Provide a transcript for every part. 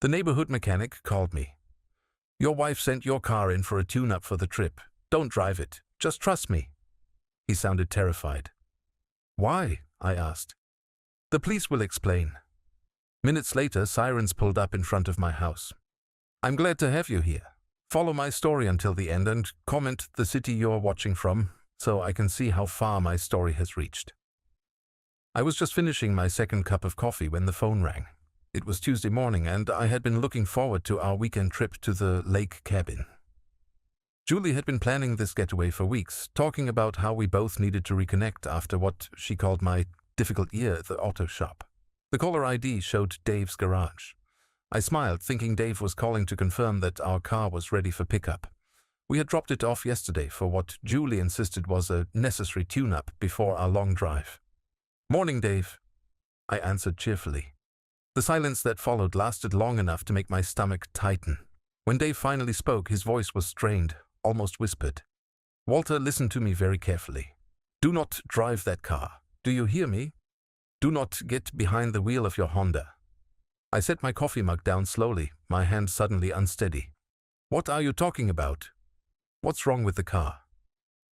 The neighborhood mechanic called me. "Your wife sent your car in for a tune-up for the trip. Don't drive it. Just trust me." He sounded terrified. "Why?" I asked. "The police will explain." Minutes later, sirens pulled up in front of my house. "I'm glad to have you here. Follow my story until the end and comment the city you're watching from, so I can see how far my story has reached." I was just finishing my second cup of coffee when the phone rang. It was Tuesday morning, and I had been looking forward to our weekend trip to the lake cabin. Julie had been planning this getaway for weeks, talking about how we both needed to reconnect after what she called my difficult year at the auto shop. The caller ID showed Dave's garage. I smiled, thinking Dave was calling to confirm that our car was ready for pickup. We had dropped it off yesterday for what Julie insisted was a necessary tune-up before our long drive. "Morning, Dave," I answered cheerfully. The silence that followed lasted long enough to make my stomach tighten. When Dave finally spoke, his voice was strained, almost whispered. "Walter, listen to me very carefully. Do not drive that car. Do you hear me? Do not get behind the wheel of your Honda." I set my coffee mug down slowly, my hand suddenly unsteady. "What are you talking about? What's wrong with the car?"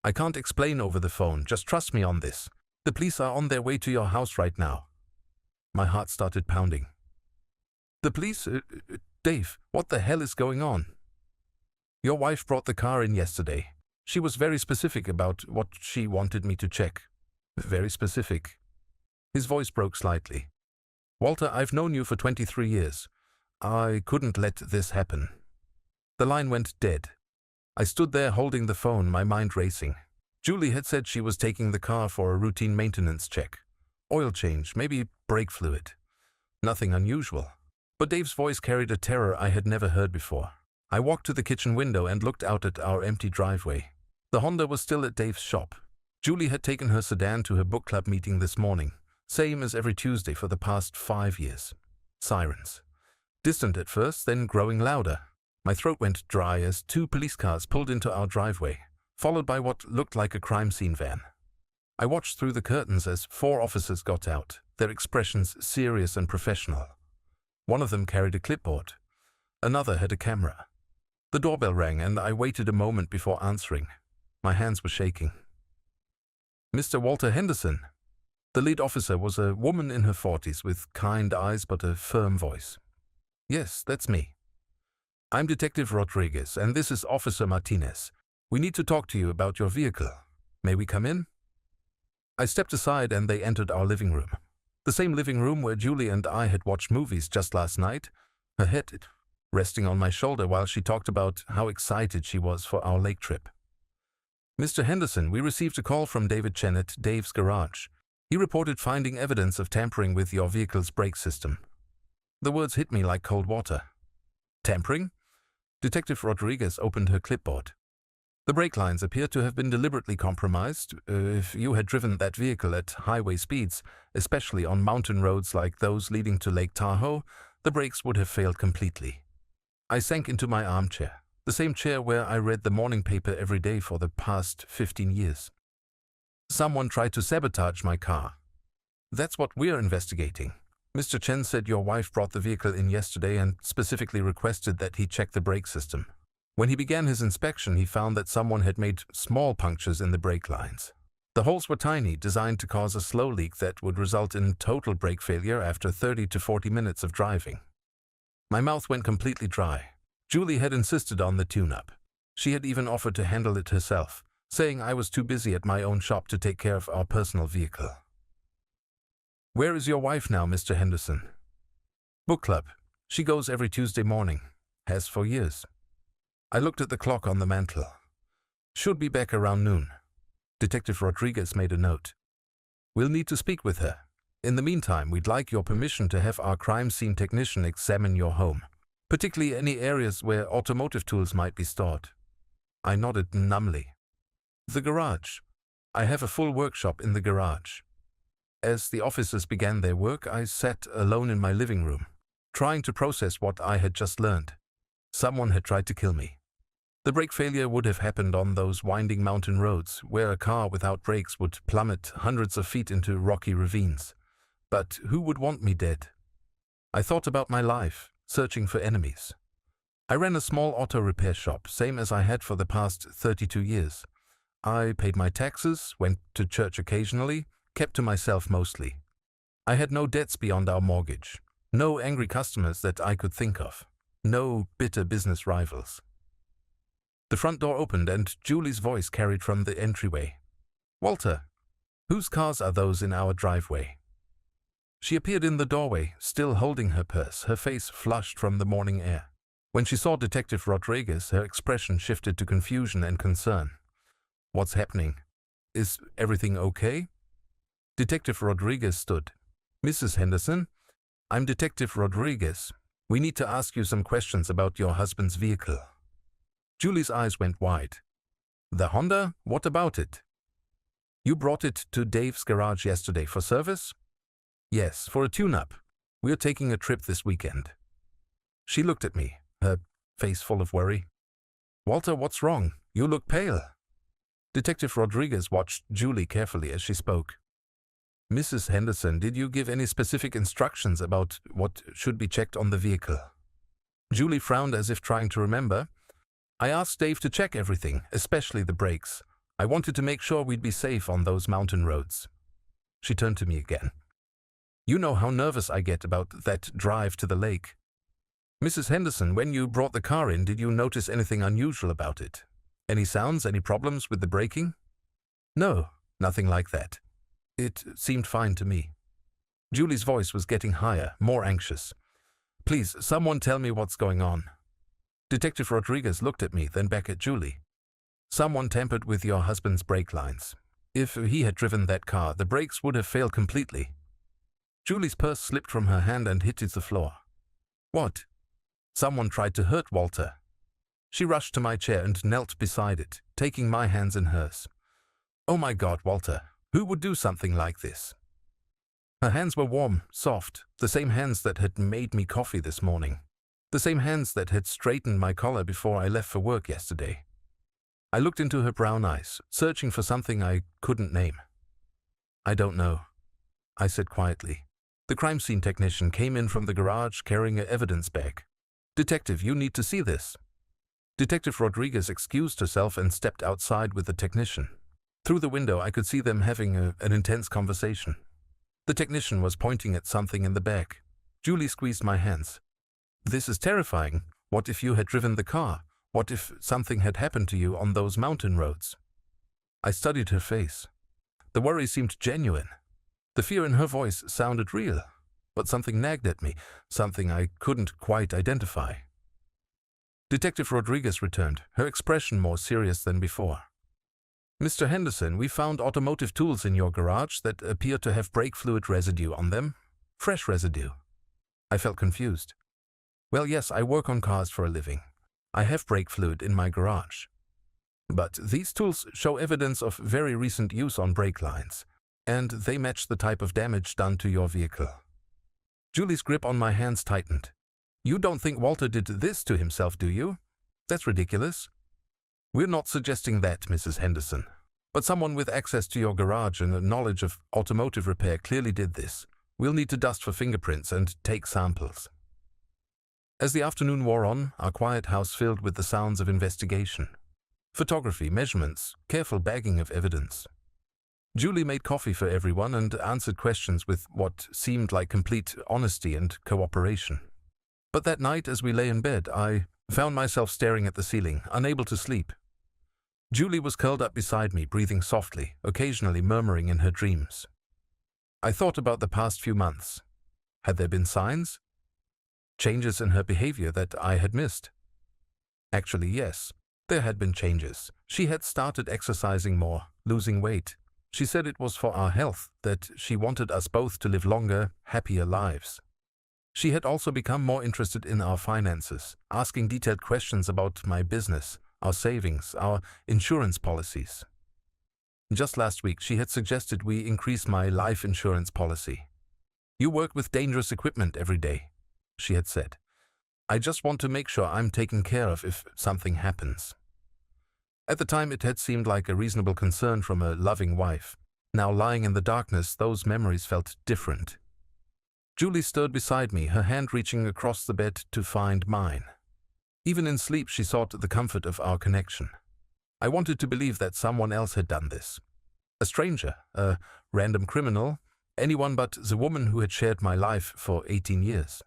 "I can't explain over the phone. Just trust me on this. The police are on their way to your house right now." My heart started pounding. "The police? Dave, what the hell is going on?" "Your wife brought the car in yesterday. She was very specific about what she wanted me to check. Very specific." His voice broke slightly. "Walter, I've known you for 23 years. I couldn't let this happen." The line went dead. I stood there holding the phone, my mind racing. Julie had said she was taking the car for a routine maintenance check. Oil change, maybe brake fluid. Nothing unusual. But Dave's voice carried a terror I had never heard before. I walked to the kitchen window and looked out at our empty driveway. The Honda was still at Dave's shop. Julie had taken her sedan to her book club meeting this morning, same as every Tuesday for the past 5 years. Sirens. Distant at first, then growing louder. My throat went dry as 2 police cars pulled into our driveway, followed by what looked like a crime scene van. I watched through the curtains as 4 officers got out, their expressions serious and professional. One of them carried a clipboard. Another had a camera. The doorbell rang, and I waited a moment before answering. My hands were shaking. "Mr. Walter Henderson." The lead officer was a woman in her 40s with kind eyes but a firm voice. "Yes, that's me." "I'm Detective Rodriguez, and this is Officer Martinez. We need to talk to you about your vehicle. May we come in?" I stepped aside and they entered our living room. The same living room where Julie and I had watched movies just last night, her head resting on my shoulder while she talked about how excited she was for our lake trip. "Mr. Henderson, we received a call from David Chen at Dave's garage. He reported finding evidence of tampering with your vehicle's brake system." The words hit me like cold water. "Tampering?" Detective Rodriguez opened her clipboard. "The brake lines appear to have been deliberately compromised. If you had driven that vehicle at highway speeds, especially on mountain roads like those leading to Lake Tahoe, the brakes would have failed completely." I sank into my armchair, the same chair where I read the morning paper every day for the past 15 years. "Someone tried to sabotage my car." "That's what we're investigating. Mr. Chen said your wife brought the vehicle in yesterday and specifically requested that he check the brake system. When he began his inspection, he found that someone had made small punctures in the brake lines. The holes were tiny, designed to cause a slow leak that would result in total brake failure after 30 to 40 minutes of driving." My mouth went completely dry. Julie had insisted on the tune-up. She had even offered to handle it herself, saying I was too busy at my own shop to take care of our personal vehicle. "Where is your wife now, Mr. Henderson?" "Book club. She goes every Tuesday morning. Has for years." I looked at the clock on the mantel. "Should be back around noon." Detective Rodriguez made a note. "We'll need to speak with her. In the meantime, we'd like your permission to have our crime scene technician examine your home, particularly any areas where automotive tools might be stored." I nodded numbly. "The garage. I have a full workshop in the garage." As the officers began their work, I sat alone in my living room, trying to process what I had just learned. Someone had tried to kill me. The brake failure would have happened on those winding mountain roads, where a car without brakes would plummet hundreds of feet into rocky ravines. But who would want me dead? I thought about my life, searching for enemies. I ran a small auto repair shop, same as I had for the past 32 years. I paid my taxes, went to church occasionally, kept to myself mostly. I had no debts beyond our mortgage, no angry customers that I could think of, no bitter business rivals. The front door opened and Julie's voice carried from the entryway. "Walter, whose cars are those in our driveway?" She appeared in the doorway, still holding her purse, her face flushed from the morning air. When she saw Detective Rodriguez, her expression shifted to confusion and concern. "What's happening? Is everything okay?" Detective Rodriguez stood. "Mrs. Henderson, I'm Detective Rodriguez. We need to ask you some questions about your husband's vehicle." Julie's eyes went wide. "The Honda? What about it?" "You brought it to Dave's garage yesterday for service?" "Yes, for a tune-up. We're taking a trip this weekend." She looked at me, her face full of worry. "Walter, what's wrong? You look pale." Detective Rodriguez watched Julie carefully as she spoke. "Mrs. Henderson, did you give any specific instructions about what should be checked on the vehicle?" Julie frowned as if trying to remember. "I asked Dave to check everything, especially the brakes. I wanted to make sure we'd be safe on those mountain roads." She turned to me again. "You know how nervous I get about that drive to the lake. Mrs. Henderson, when you brought the car in, did you notice anything unusual about it? Any sounds, any problems with the braking?" "No, nothing like that. It seemed fine to me." Julie's voice was getting higher, more anxious. "Please, someone tell me what's going on." Detective Rodriguez looked at me, then back at Julie. "Someone tampered with your husband's brake lines. If he had driven that car, the brakes would have failed completely." Julie's purse slipped from her hand and hit the floor. "What?" "Someone tried to hurt Walter." She rushed to my chair and knelt beside it, taking my hands in hers. "Oh my God, Walter, who would do something like this?" Her hands were warm, soft, the same hands that had made me coffee this morning, the same hands that had straightened my collar before I left for work yesterday. I looked into her brown eyes, searching for something I couldn't name. "I don't know," I said quietly. The crime scene technician came in from the garage carrying an evidence bag. "Detective, you need to see this." Detective Rodriguez excused herself and stepped outside with the technician. Through the window, I could see them having an intense conversation. The technician was pointing at something in the bag. Julie squeezed my hands. "This is terrifying. What if you had driven the car? What if something had happened to you on those mountain roads?" I studied her face. The worry seemed genuine. The fear in her voice sounded real, but something nagged at me, something I couldn't quite identify. Detective Rodriguez returned, her expression more serious than before. "Mr. Henderson, we found automotive tools in your garage that appear to have brake fluid residue on them. Fresh residue." I felt confused. "Well, yes, I work on cars for a living. I have brake fluid in my garage. But these tools show evidence of very recent use on brake lines, and they match the type of damage done to your vehicle." Julie's grip on my hands tightened. "You don't think Walter did this to himself, do you? That's ridiculous." "We're not suggesting that, Mrs. Henderson. But someone with access to your garage and a knowledge of automotive repair clearly did this. We'll need to dust for fingerprints and take samples." As the afternoon wore on, our quiet house filled with the sounds of investigation. Photography, measurements, careful bagging of evidence. Julie made coffee for everyone and answered questions with what seemed like complete honesty and cooperation. But that night, as we lay in bed, I found myself staring at the ceiling, unable to sleep. Julie was curled up beside me, breathing softly, occasionally murmuring in her dreams. I thought about the past few months. Had there been signs? Changes in her behavior that I had missed? Actually, yes, there had been changes. She had started exercising more, losing weight. She said it was for our health, that she wanted us both to live longer, happier lives. She had also become more interested in our finances, asking detailed questions about my business, our savings, our insurance policies. Just last week, she had suggested we increase my life insurance policy. "You work with dangerous equipment every day," she had said. "I just want to make sure I'm taken care of if something happens." At the time, it had seemed like a reasonable concern from a loving wife. Now, lying in the darkness, those memories felt different. Julie stood beside me, her hand reaching across the bed to find mine. Even in sleep, she sought the comfort of our connection. I wanted to believe that someone else had done this. A stranger, a random criminal, anyone but the woman who had shared my life for 18 years.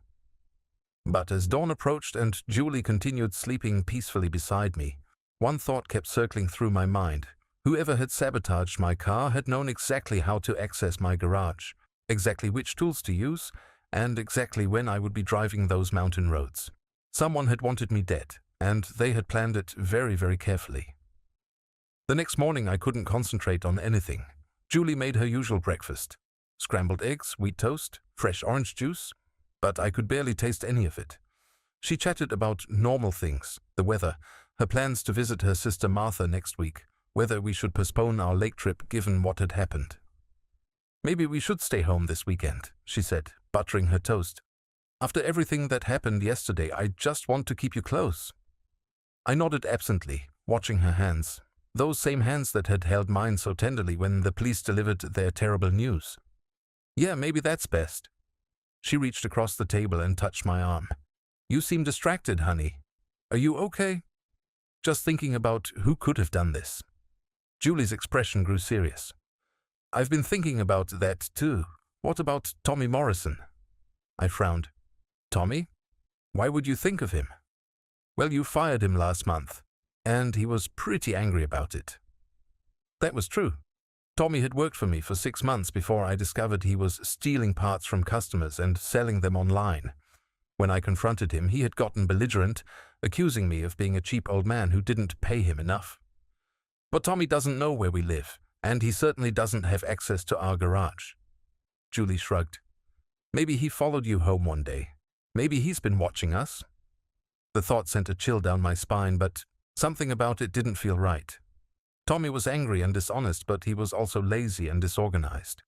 But as dawn approached and Julie continued sleeping peacefully beside me, one thought kept circling through my mind. Whoever had sabotaged my car had known exactly how to access my garage, exactly which tools to use, and exactly when I would be driving those mountain roads. Someone had wanted me dead, and they had planned it very, very carefully. The next morning I couldn't concentrate on anything. Julie made her usual breakfast. Scrambled eggs, wheat toast, fresh orange juice, but I could barely taste any of it. She chatted about normal things, the weather, her plans to visit her sister Martha next week, whether we should postpone our lake trip given what had happened. "Maybe we should stay home this weekend," she said, buttering her toast. "After everything that happened yesterday, I just want to keep you close." I nodded absently, watching her hands, those same hands that had held mine so tenderly when the police delivered their terrible news. "Yeah, maybe that's best." She reached across the table and touched my arm. "You seem distracted, honey. Are you okay?" "Just thinking about who could have done this." Julie's expression grew serious. "I've been thinking about that too. What about Tommy Morrison?" I frowned. "Tommy? Why would you think of him?" "Well, you fired him last month, and he was pretty angry about it." That was true. Tommy had worked for me for 6 months before I discovered he was stealing parts from customers and selling them online. When I confronted him, he had gotten belligerent, accusing me of being a cheap old man who didn't pay him enough. "But Tommy doesn't know where we live, and he certainly doesn't have access to our garage." Julie shrugged. "Maybe he followed you home one day. Maybe he's been watching us." The thought sent a chill down my spine, but something about it didn't feel right. Tommy was angry and dishonest, but he was also lazy and disorganized.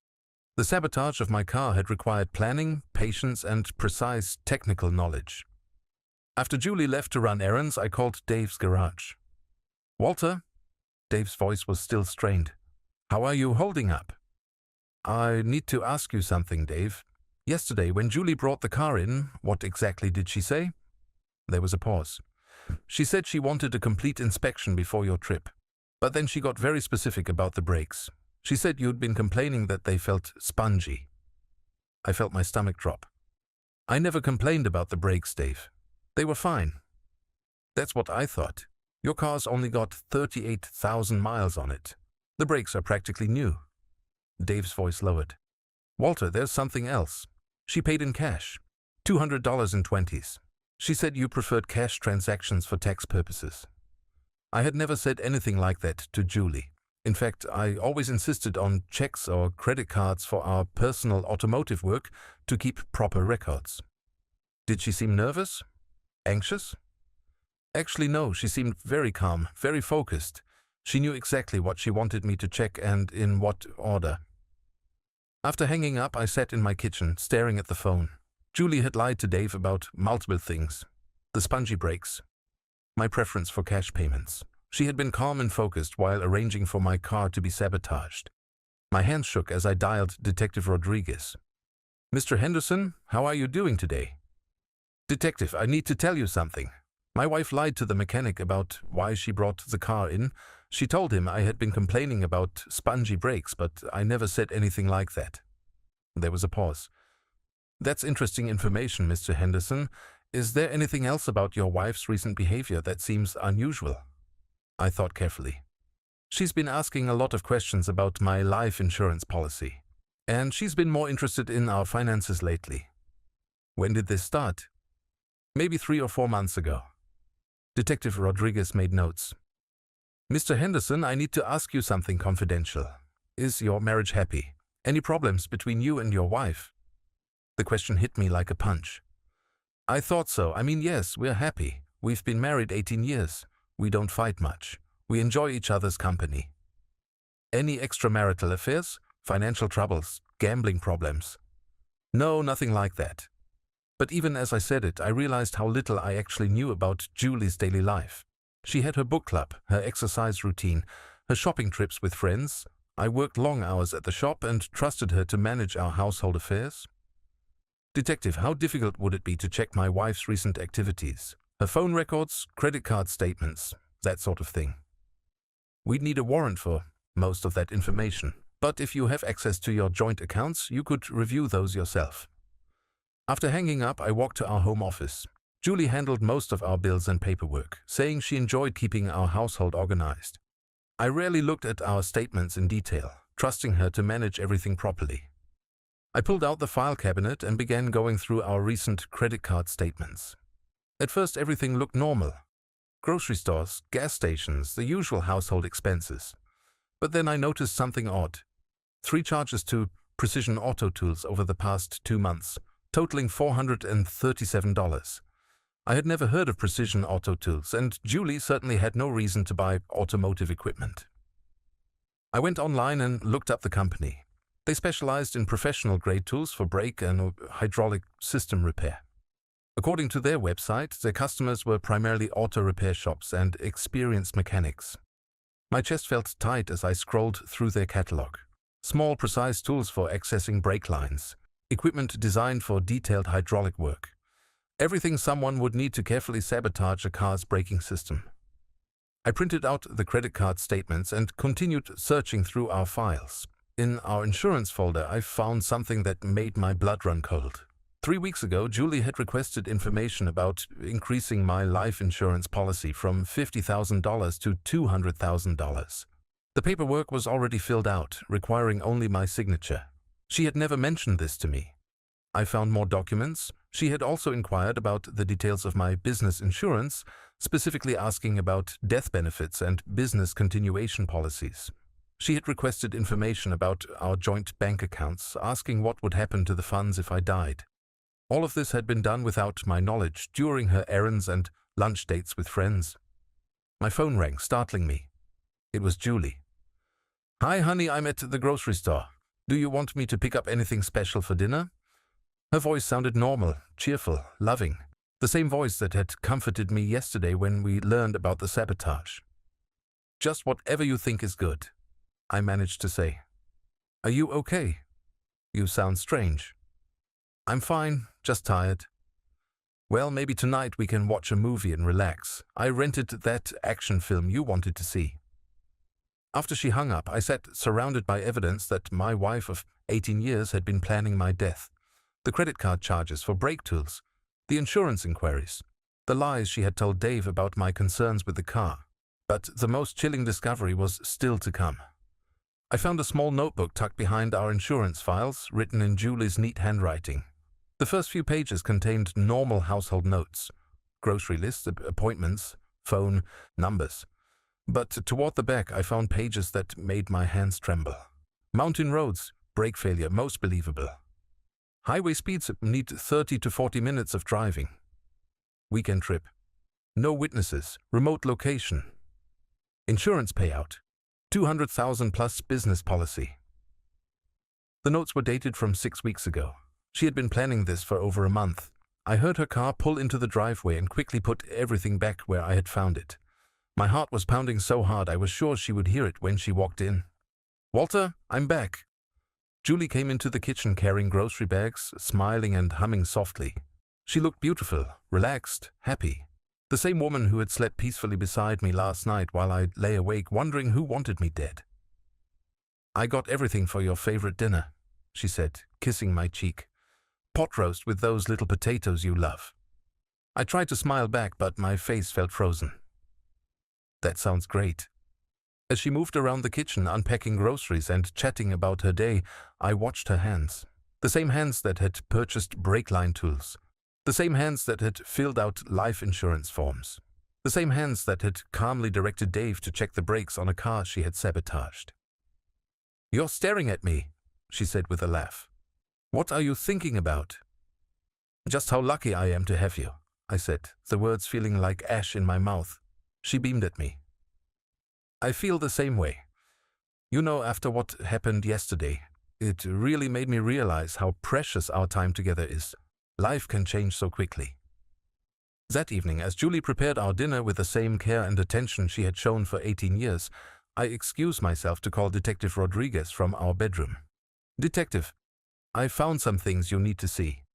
The sabotage of my car had required planning, patience, and precise technical knowledge. After Julie left to run errands, I called Dave's garage. "Walter?" Dave's voice was still strained. "How are you holding up?" "I need to ask you something, Dave. Yesterday, when Julie brought the car in, what exactly did she say?" There was a pause. "She said she wanted a complete inspection before your trip, but then she got very specific about the brakes. She said you'd been complaining that they felt spongy." I felt my stomach drop. "I never complained about the brakes, Dave. They were fine." "That's what I thought. Your car's only got 38,000 miles on it. The brakes are practically new." Dave's voice lowered. "Walter, there's something else. She paid in cash, $200 in 20s. She said you preferred cash transactions for tax purposes." I had never said anything like that to Julie. In fact, I always insisted on checks or credit cards for our personal automotive work to keep proper records. "Did she seem nervous? Anxious?" "Actually, no, she seemed very calm, very focused. She knew exactly what she wanted me to check and in what order." After hanging up, I sat in my kitchen, staring at the phone. Julie had lied to Dave about multiple things. The spongy brakes. My preference for cash payments. She had been calm and focused while arranging for my car to be sabotaged. My hands shook as I dialed Detective Rodriguez. "Mr. Henderson, how are you doing today?" "Detective, I need to tell you something. My wife lied to the mechanic about why she brought the car in. She told him I had been complaining about spongy brakes, but I never said anything like that." There was a pause. "That's interesting information, Mr. Henderson. Is there anything else about your wife's recent behavior that seems unusual?" I thought carefully. "She's been asking a lot of questions about my life insurance policy, and she's been more interested in our finances lately." "When did this start?" "Maybe 3 or 4 months ago." Detective Rodriguez made notes. "Mr. Henderson, I need to ask you something confidential. Is your marriage happy? Any problems between you and your wife?" The question hit me like a punch. "I thought so. I mean, yes, we're happy. We've been married 18 years. We don't fight much. We enjoy each other's company." "Any extramarital affairs? Financial troubles? Gambling problems?" "No, nothing like that." But even as I said it, I realized how little I actually knew about Julie's daily life. She had her book club, her exercise routine, her shopping trips with friends. I worked long hours at the shop and trusted her to manage our household affairs. Detective, how difficult would it be to check my wife's recent activities? Her phone records, credit card statements, that sort of thing. We'd need a warrant for most of that information, but if you have access to your joint accounts, you could review those yourself. After hanging up, I walked to our home office. Julie handled most of our bills and paperwork, saying she enjoyed keeping our household organized. I rarely looked at our statements in detail, trusting her to manage everything properly. I pulled out the file cabinet and began going through our recent credit card statements. At first, everything looked normal. Grocery stores, gas stations, the usual household expenses. But then I noticed something odd. 3 charges to Precision Auto Tools over the past 2 months, totaling $437. I had never heard of Precision Auto Tools, and Julie certainly had no reason to buy automotive equipment. I went online and looked up the company. They specialized in professional-grade tools for brake and hydraulic system repair. According to their website, their customers were primarily auto repair shops and experienced mechanics. My chest felt tight as I scrolled through their catalog. Small, precise tools for accessing brake lines, equipment designed for detailed hydraulic work. Everything someone would need to carefully sabotage a car's braking system. I printed out the credit card statements and continued searching through our files. In our insurance folder, I found something that made my blood run cold. 3 weeks ago, Julie had requested information about increasing my life insurance policy from $50,000 to $200,000. The paperwork was already filled out, requiring only my signature. She had never mentioned this to me. I found more documents. She had also inquired about the details of my business insurance, specifically asking about death benefits and business continuation policies. She had requested information about our joint bank accounts, asking what would happen to the funds if I died. All of this had been done without my knowledge during her errands and lunch dates with friends. My phone rang, startling me. It was Julie. "Hi, honey, I'm at the grocery store. Do you want me to pick up anything special for dinner?" Her voice sounded normal, cheerful, loving, the same voice that had comforted me yesterday when we learned about the sabotage. "Just whatever you think is good," I managed to say. "Are you okay? You sound strange." "I'm fine, just tired." "Well, maybe tonight we can watch a movie and relax. I rented that action film you wanted to see." After she hung up, I sat surrounded by evidence that my wife of 18 years had been planning my death. The credit card charges for brake tools, the insurance inquiries, the lies she had told Dave about my concerns with the car. But the most chilling discovery was still to come. I found a small notebook tucked behind our insurance files, written in Julie's neat handwriting. The first few pages contained normal household notes, grocery lists, appointments, phone, numbers. But toward the back, I found pages that made my hands tremble. Mountain roads, brake failure, most believable. Highway speeds need 30 to 40 minutes of driving. Weekend trip. No witnesses, remote location. Insurance payout. 200,000 plus business policy. The notes were dated from 6 weeks ago. She had been planning this for over a month. I heard her car pull into the driveway and quickly put everything back where I had found it. My heart was pounding so hard I was sure she would hear it when she walked in. "Walter, I'm back." Julie came into the kitchen carrying grocery bags, smiling and humming softly. She looked beautiful, relaxed, happy. The same woman who had slept peacefully beside me last night while I lay awake wondering who wanted me dead. "I got everything for your favorite dinner," she said, kissing my cheek. "Pot roast with those little potatoes you love." I tried to smile back, but my face felt frozen. "That sounds great." As she moved around the kitchen, unpacking groceries and chatting about her day, I watched her hands. The same hands that had purchased brake line tools. The same hands that had filled out life insurance forms. The same hands that had calmly directed Dave to check the brakes on a car she had sabotaged. "You're staring at me," she said with a laugh. "What are you thinking about?" "Just how lucky I am to have you," I said, the words feeling like ash in my mouth. She beamed at me. "I feel the same way. You know, after what happened yesterday, it really made me realize how precious our time together is. Life can change so quickly." That evening, as Julie prepared our dinner with the same care and attention she had shown for 18 years, I excused myself to call Detective Rodriguez from our bedroom. "Detective, I found some things you need to see."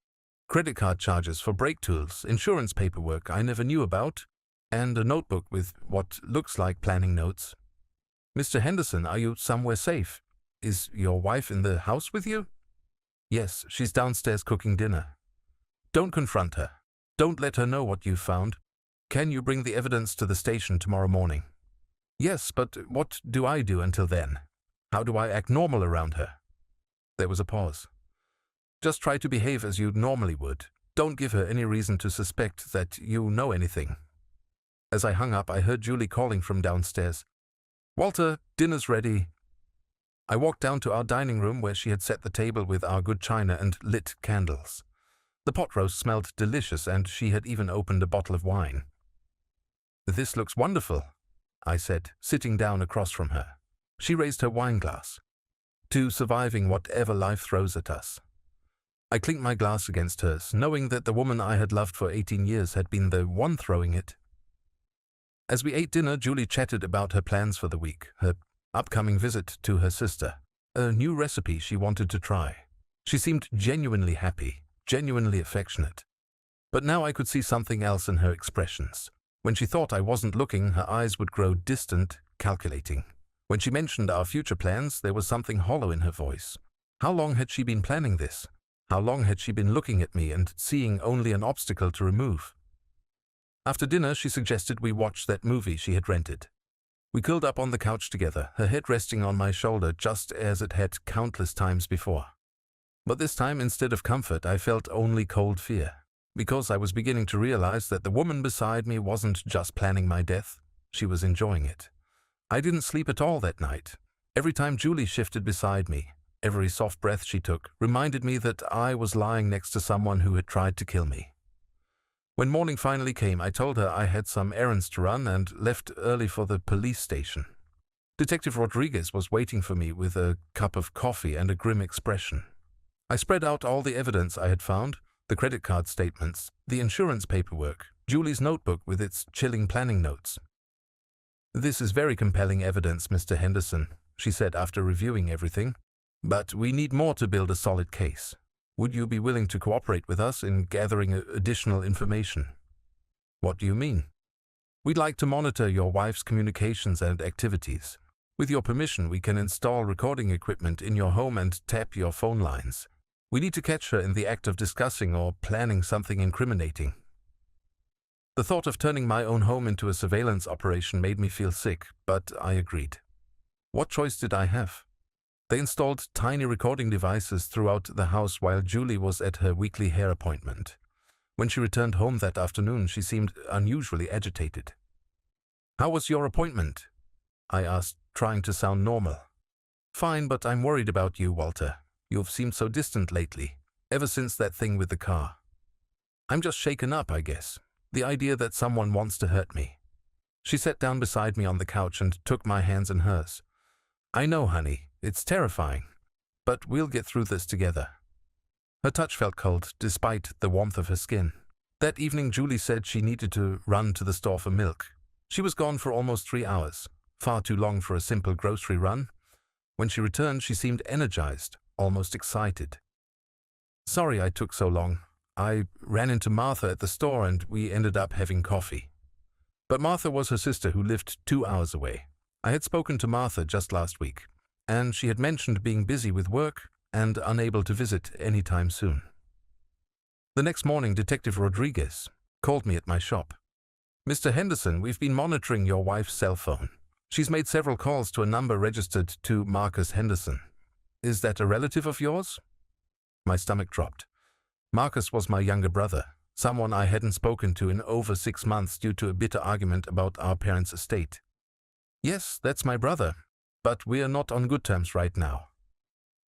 credit card charges for brake tools, insurance paperwork I never knew about, and a notebook with what looks like planning notes. Mr. Henderson, are you somewhere safe? Is your wife in the house with you? Yes, she's downstairs cooking dinner. Don't confront her. Don't let her know what you've found. Can you bring the evidence to the station tomorrow morning? Yes, but what do I do until then? How do I act normal around her? There was a pause. Just try to behave as you normally would. Don't give her any reason to suspect that you know anything. As I hung up, I heard Julie calling from downstairs. Walter, dinner's ready. I walked down to our dining room where she had set the table with our good china and lit candles. The pot roast smelled delicious, and she had even opened a bottle of wine. This looks wonderful, I said, sitting down across from her. She raised her wine glass. To surviving whatever life throws at us. I clinked my glass against hers, knowing that the woman I had loved for 18 years had been the one throwing it. As we ate dinner, Julie chatted about her plans for the week, her upcoming visit to her sister, a new recipe she wanted to try. She seemed genuinely happy, genuinely affectionate. But now I could see something else in her expressions. When she thought I wasn't looking, her eyes would grow distant, calculating. When she mentioned our future plans, there was something hollow in her voice. How long had she been planning this? How long had she been looking at me and seeing only an obstacle to remove? After dinner, she suggested we watch that movie she had rented. We curled up on the couch together, her head resting on my shoulder just as it had countless times before. But this time, instead of comfort, I felt only cold fear, because I was beginning to realize that the woman beside me wasn't just planning my death, she was enjoying it. I didn't sleep at all that night. Every time Julie shifted beside me, every soft breath she took reminded me that I was lying next to someone who had tried to kill me. When morning finally came, I told her I had some errands to run and left early for the police station. Detective Rodriguez was waiting for me with a cup of coffee and a grim expression. I spread out all the evidence I had found, the credit card statements, the insurance paperwork, Julie's notebook with its chilling planning notes. This is very compelling evidence, Mr. Henderson, she said after reviewing everything. But we need more to build a solid case. Would you be willing to cooperate with us in gathering additional information? What do you mean? We'd like to monitor your wife's communications and activities. With your permission, we can install recording equipment in your home and tap your phone lines. We need to catch her in the act of discussing or planning something incriminating. The thought of turning my own home into a surveillance operation made me feel sick, but I agreed. What choice did I have? They installed tiny recording devices throughout the house while Julie was at her weekly hair appointment. When she returned home that afternoon, she seemed unusually agitated. How was your appointment? I asked, trying to sound normal. Fine, but I'm worried about you, Walter. You've seemed so distant lately, ever since that thing with the car. I'm just shaken up, I guess. The idea that someone wants to hurt me. She sat down beside me on the couch and took my hands in hers. I know, honey. It's terrifying, but we'll get through this together. Her touch felt cold, despite the warmth of her skin. That evening, Julie said she needed to run to the store for milk. She was gone for almost 3 hours, far too long for a simple grocery run. When she returned, she seemed energized, almost excited. Sorry I took so long. I ran into Martha at the store and we ended up having coffee. But Martha was her sister who lived 2 hours away. I had spoken to Martha just last week, and she had mentioned being busy with work and unable to visit anytime soon. The next morning, Detective Rodriguez called me at my shop. Mr. Henderson, we've been monitoring your wife's cell phone. She's made several calls to a number registered to Marcus Henderson. Is that a relative of yours? My stomach dropped. Marcus was my younger brother, someone I hadn't spoken to in over 6 months due to a bitter argument about our parents' estate. Yes, that's my brother. But we are not on good terms right now.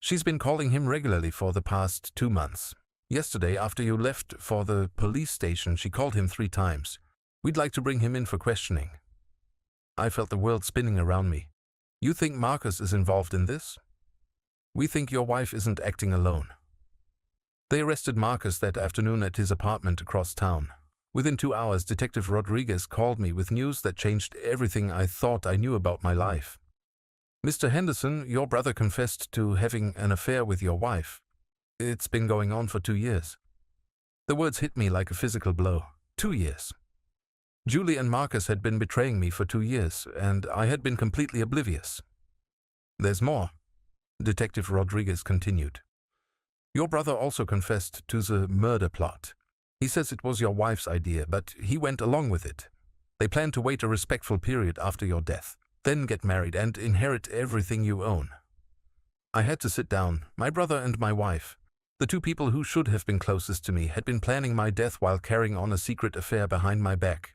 She's been calling him regularly for the past 2 months. Yesterday, after you left for the police station, she called him 3 times. We'd like to bring him in for questioning. I felt the world spinning around me. You think Marcus is involved in this? We think your wife isn't acting alone. They arrested Marcus that afternoon at his apartment across town. Within 2 hours, Detective Rodriguez called me with news that changed everything I thought I knew about my life. Mr. Henderson, your brother confessed to having an affair with your wife. It's been going on for 2 years. The words hit me like a physical blow. 2 years. Julie and Marcus had been betraying me for 2 years, and I had been completely oblivious. There's more, Detective Rodriguez continued. Your brother also confessed to the murder plot. He says it was your wife's idea, but he went along with it. They planned to wait a respectful period after your death, then get married and inherit everything you own. I had to sit down. My brother and my wife, the two people who should have been closest to me, had been planning my death while carrying on a secret affair behind my back.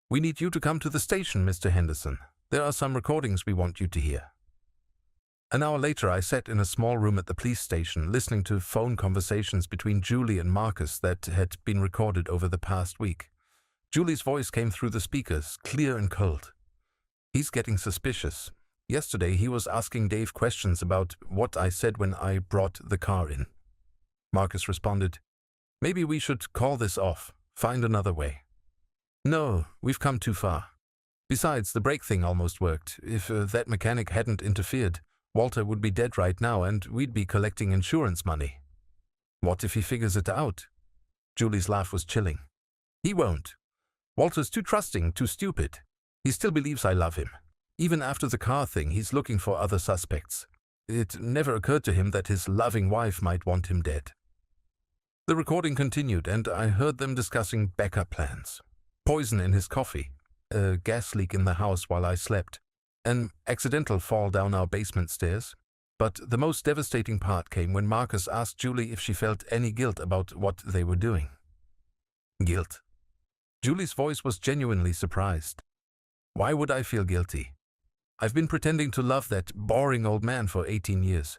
We need you to come to the station, Mr. Henderson. There are some recordings we want you to hear. An hour later, I sat in a small room at the police station listening to phone conversations between Julie and Marcus that had been recorded over the past week. Julie's voice came through the speakers, clear and cold. He's getting suspicious. Yesterday, he was asking Dave questions about what I said when I brought the car in. Marcus responded, Maybe we should call this off, find another way. No, we've come too far. Besides, the brake thing almost worked. If that mechanic hadn't interfered, Walter would be dead right now and we'd be collecting insurance money. What if he figures it out? Julie's laugh was chilling. He won't. Walter's too trusting, too stupid. He still believes I love him. Even after the car thing, he's looking for other suspects. It never occurred to him that his loving wife might want him dead. The recording continued, and I heard them discussing backup plans. Poison in his coffee, a gas leak in the house while I slept, an accidental fall down our basement stairs. But the most devastating part came when Marcus asked Julie if she felt any guilt about what they were doing. Guilt? Julie's voice was genuinely surprised. Why would I feel guilty? I've been pretending to love that boring old man for 18 years.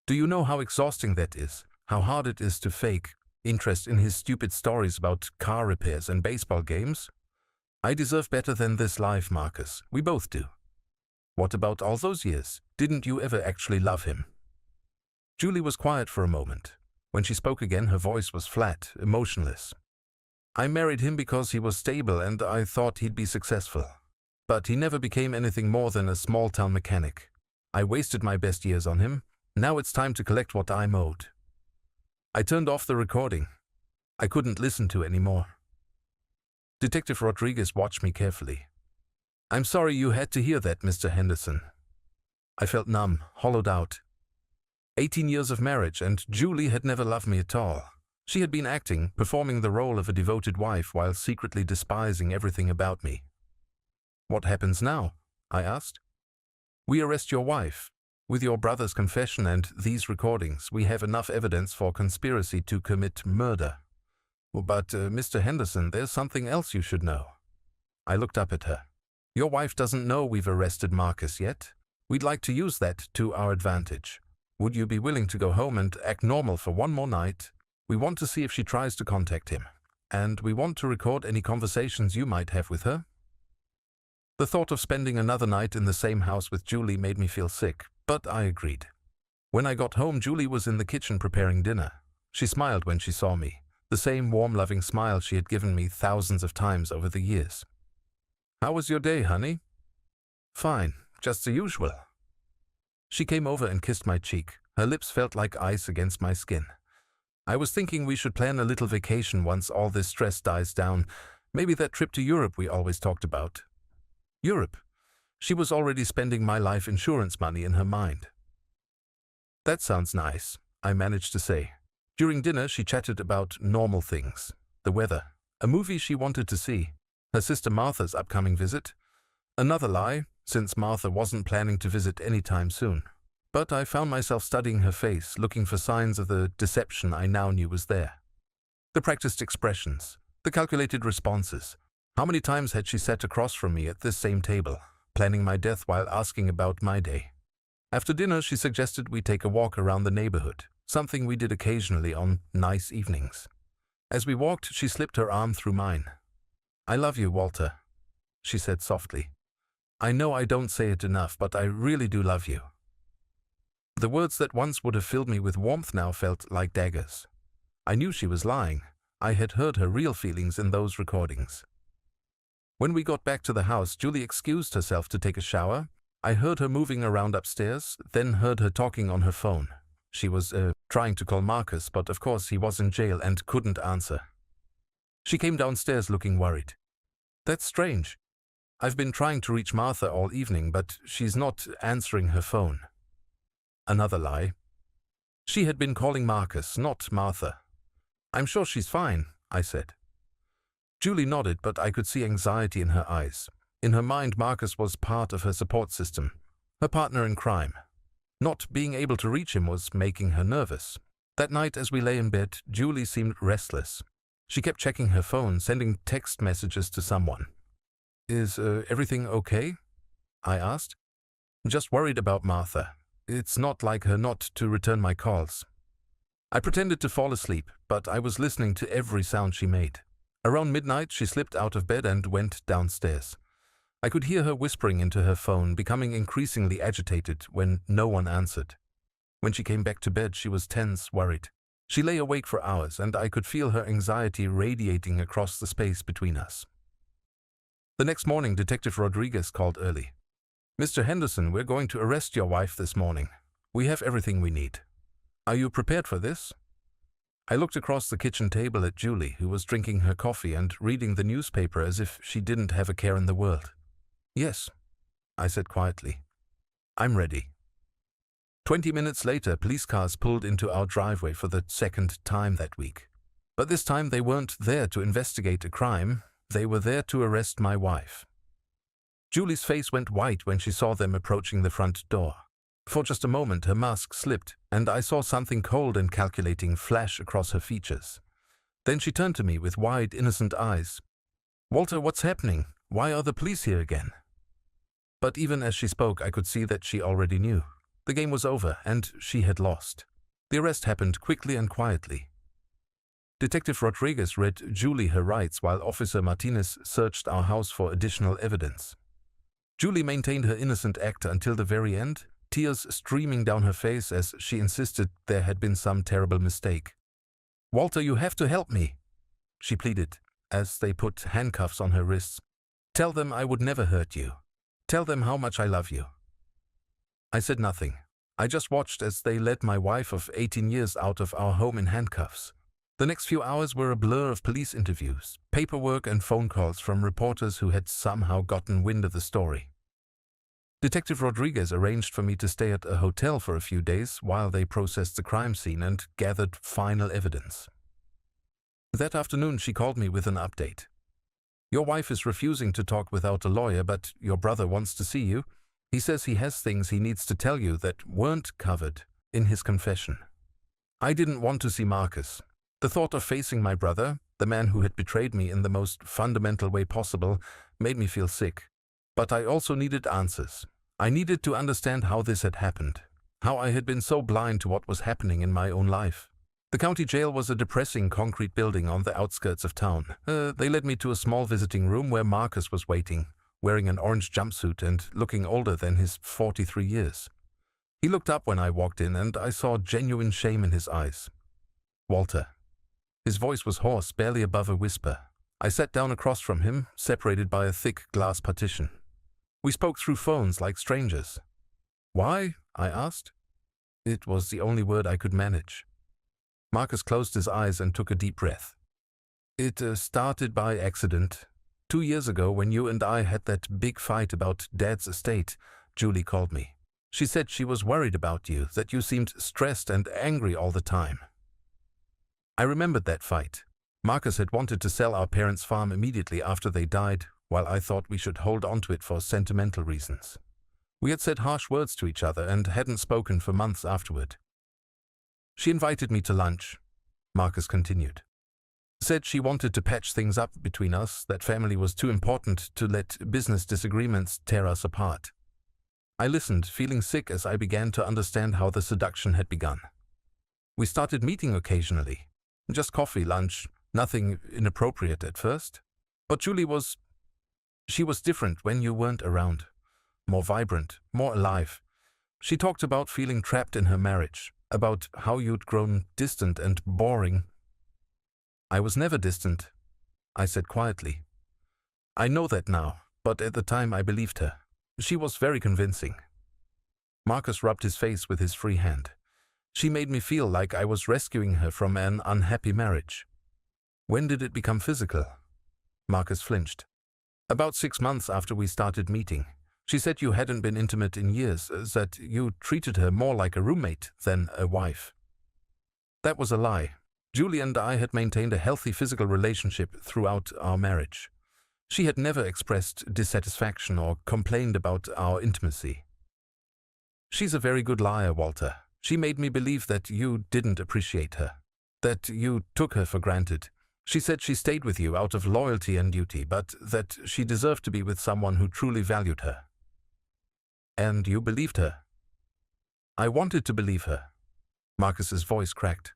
Do you know how exhausting that is? How hard it is to fake interest in his stupid stories about car repairs and baseball games? I deserve better than this life, Marcus. We both do. What about all those years? Didn't you ever actually love him? Julie was quiet for a moment. When she spoke again, her voice was flat, emotionless. I married him because he was stable and I thought he'd be successful. But he never became anything more than a small-town mechanic. I wasted my best years on him. Now it's time to collect what I'm owed. I turned off the recording. I couldn't listen to any more. Detective Rodriguez watched me carefully. I'm sorry you had to hear that, Mr. Henderson. I felt numb, hollowed out. 18 years of marriage, and Julie had never loved me at all. She had been acting, performing the role of a devoted wife while secretly despising everything about me. What happens now? I asked. We arrest your wife. With your brother's confession and these recordings, we have enough evidence for conspiracy to commit murder. But, Mr. Henderson, there's something else you should know. I looked up at her. Your wife doesn't know we've arrested Marcus yet. We'd like to use that to our advantage. Would you be willing to go home and act normal for one more night? We want to see if she tries to contact him. And we want to record any conversations you might have with her. The thought of spending another night in the same house with Julie made me feel sick, but I agreed. When I got home, Julie was in the kitchen preparing dinner. She smiled when she saw me, the same warm, loving smile she had given me thousands of times over the years. How was your day, honey? Fine, just the usual. She came over and kissed my cheek. Her lips felt like ice against my skin. I was thinking we should plan a little vacation once all this stress dies down. Maybe that trip to Europe we always talked about. Europe. She was already spending my life insurance money in her mind. That sounds nice, I managed to say. During dinner, she chatted about normal things. The weather, a movie she wanted to see, her sister Martha's upcoming visit. Another lie, since Martha wasn't planning to visit anytime soon. But I found myself studying her face, looking for signs of the deception I now knew was there. The practiced expressions, the calculated responses. How many times had she sat across from me at this same table, planning my death while asking about my day? After dinner, she suggested we take a walk around the neighborhood, something we did occasionally on nice evenings. As we walked, she slipped her arm through mine. I love you, Walter, she said softly. I know I don't say it enough, but I really do love you. The words that once would have filled me with warmth now felt like daggers. I knew she was lying. I had heard her real feelings in those recordings. When we got back to the house, Julie excused herself to take a shower. I heard her moving around upstairs, then heard her talking on her phone. She was trying to call Marcus, but of course he was in jail and couldn't answer. She came downstairs looking worried. That's strange. I've been trying to reach Martha all evening, but she's not answering her phone. Another lie. She had been calling Marcus, not Martha. I'm sure she's fine, I said. Julie nodded, but I could see anxiety in her eyes. In her mind, Marcus was part of her support system, her partner in crime. Not being able to reach him was making her nervous. That night, as we lay in bed, Julie seemed restless. She kept checking her phone, sending text messages to someone. Is everything okay? I asked. Just worried about Martha. It's not like her not to return my calls. I pretended to fall asleep, but I was listening to every sound she made. Around midnight, she slipped out of bed and went downstairs. I could hear her whispering into her phone, becoming increasingly agitated when no one answered. When she came back to bed, she was tense, worried. She lay awake for hours, and I could feel her anxiety radiating across the space between us. The next morning, Detective Rodriguez called early. Mr. Henderson, we're going to arrest your wife this morning. We have everything we need. Are you prepared for this? I looked across the kitchen table at Julie, who was drinking her coffee and reading the newspaper as if she didn't have a care in the world. Yes, I said quietly. I'm ready. 20 minutes later, police cars pulled into our driveway for the second time that week. But this time they weren't there to investigate a crime, they were there to arrest my wife. Julie's face went white when she saw them approaching the front door. For just a moment her mask slipped, and I saw something cold and calculating flash across her features. Then she turned to me with wide, innocent eyes. Walter, what's happening? Why are the police here again? But even as she spoke, I could see that she already knew. The game was over, and she had lost. The arrest happened quickly and quietly. Detective Rodriguez read Julie her rights while Officer Martinez searched our house for additional evidence. Julie maintained her innocent act until the very end, tears streaming down her face as she insisted there had been some terrible mistake. Walter, you have to help me, she pleaded, as they put handcuffs on her wrists. Tell them I would never hurt you. Tell them how much I love you. I said nothing. I just watched as they led my wife of 18 years out of our home in handcuffs. The next few hours were a blur of police interviews, paperwork and phone calls from reporters who had somehow gotten wind of the story. Detective Rodriguez arranged for me to stay at a hotel for a few days while they processed the crime scene and gathered final evidence. That afternoon she called me with an update. Your wife is refusing to talk without a lawyer, but your brother wants to see you. He says he has things he needs to tell you that weren't covered in his confession. I didn't want to see Marcus. The thought of facing my brother, the man who had betrayed me in the most fundamental way possible, made me feel sick. But I also needed answers. I needed to understand how this had happened, how I had been so blind to what was happening in my own life. The county jail was a depressing concrete building on the outskirts of town. They led me to a small visiting room where Marcus was waiting, wearing an orange jumpsuit and looking older than his 43 years. He looked up when I walked in, and I saw genuine shame in his eyes. Walter. His voice was hoarse, barely above a whisper. I sat down across from him, separated by a thick glass partition. We spoke through phones like strangers. Why? I asked. It was the only word I could manage. Marcus closed his eyes and took a deep breath. It started by accident. 2 years ago, when you and I had that big fight about Dad's estate, Julie called me. She said she was worried about you, that you seemed stressed and angry all the time. I remembered that fight. Marcus had wanted to sell our parents' farm immediately after they died, while I thought we should hold on to it for sentimental reasons. We had said harsh words to each other and hadn't spoken for months afterward. She invited me to lunch, Marcus continued. Said she wanted to patch things up between us, that family was too important to let business disagreements tear us apart. I listened, feeling sick as I began to understand how the seduction had begun. We started meeting occasionally. Just coffee, lunch, nothing inappropriate at first. But Julie was different when you weren't around. More vibrant, more alive. She talked about feeling trapped in her marriage, about how you'd grown distant and boring. I was never distant, I said quietly. I know that now, but at the time I believed her. She was very convincing. Marcus rubbed his face with his free hand. She made me feel like I was rescuing her from an unhappy marriage. When did it become physical? Marcus flinched. About 6 months after we started meeting. She said you hadn't been intimate in years, that you treated her more like a roommate than a wife. That was a lie. Julie and I had maintained a healthy physical relationship throughout our marriage. She had never expressed dissatisfaction or complained about our intimacy. She's a very good liar, Walter. She made me believe that you didn't appreciate her, that you took her for granted. She said she stayed with you out of loyalty and duty, but that she deserved to be with someone who truly valued her. And you believed her. I wanted to believe her. Marcus's voice cracked.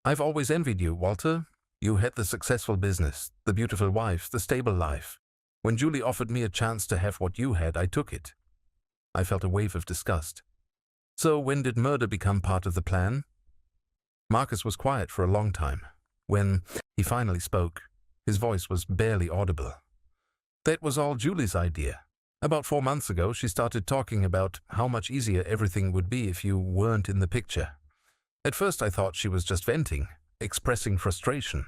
I've always envied you, Walter. You had the successful business, the beautiful wife, the stable life. When Julie offered me a chance to have what you had, I took it. I felt a wave of disgust. So when did murder become part of the plan? Marcus was quiet for a long time. When he finally spoke, his voice was barely audible. That was all Julie's idea. About 4 months ago, she started talking about how much easier everything would be if you weren't in the picture. At first I thought she was just venting, expressing frustration.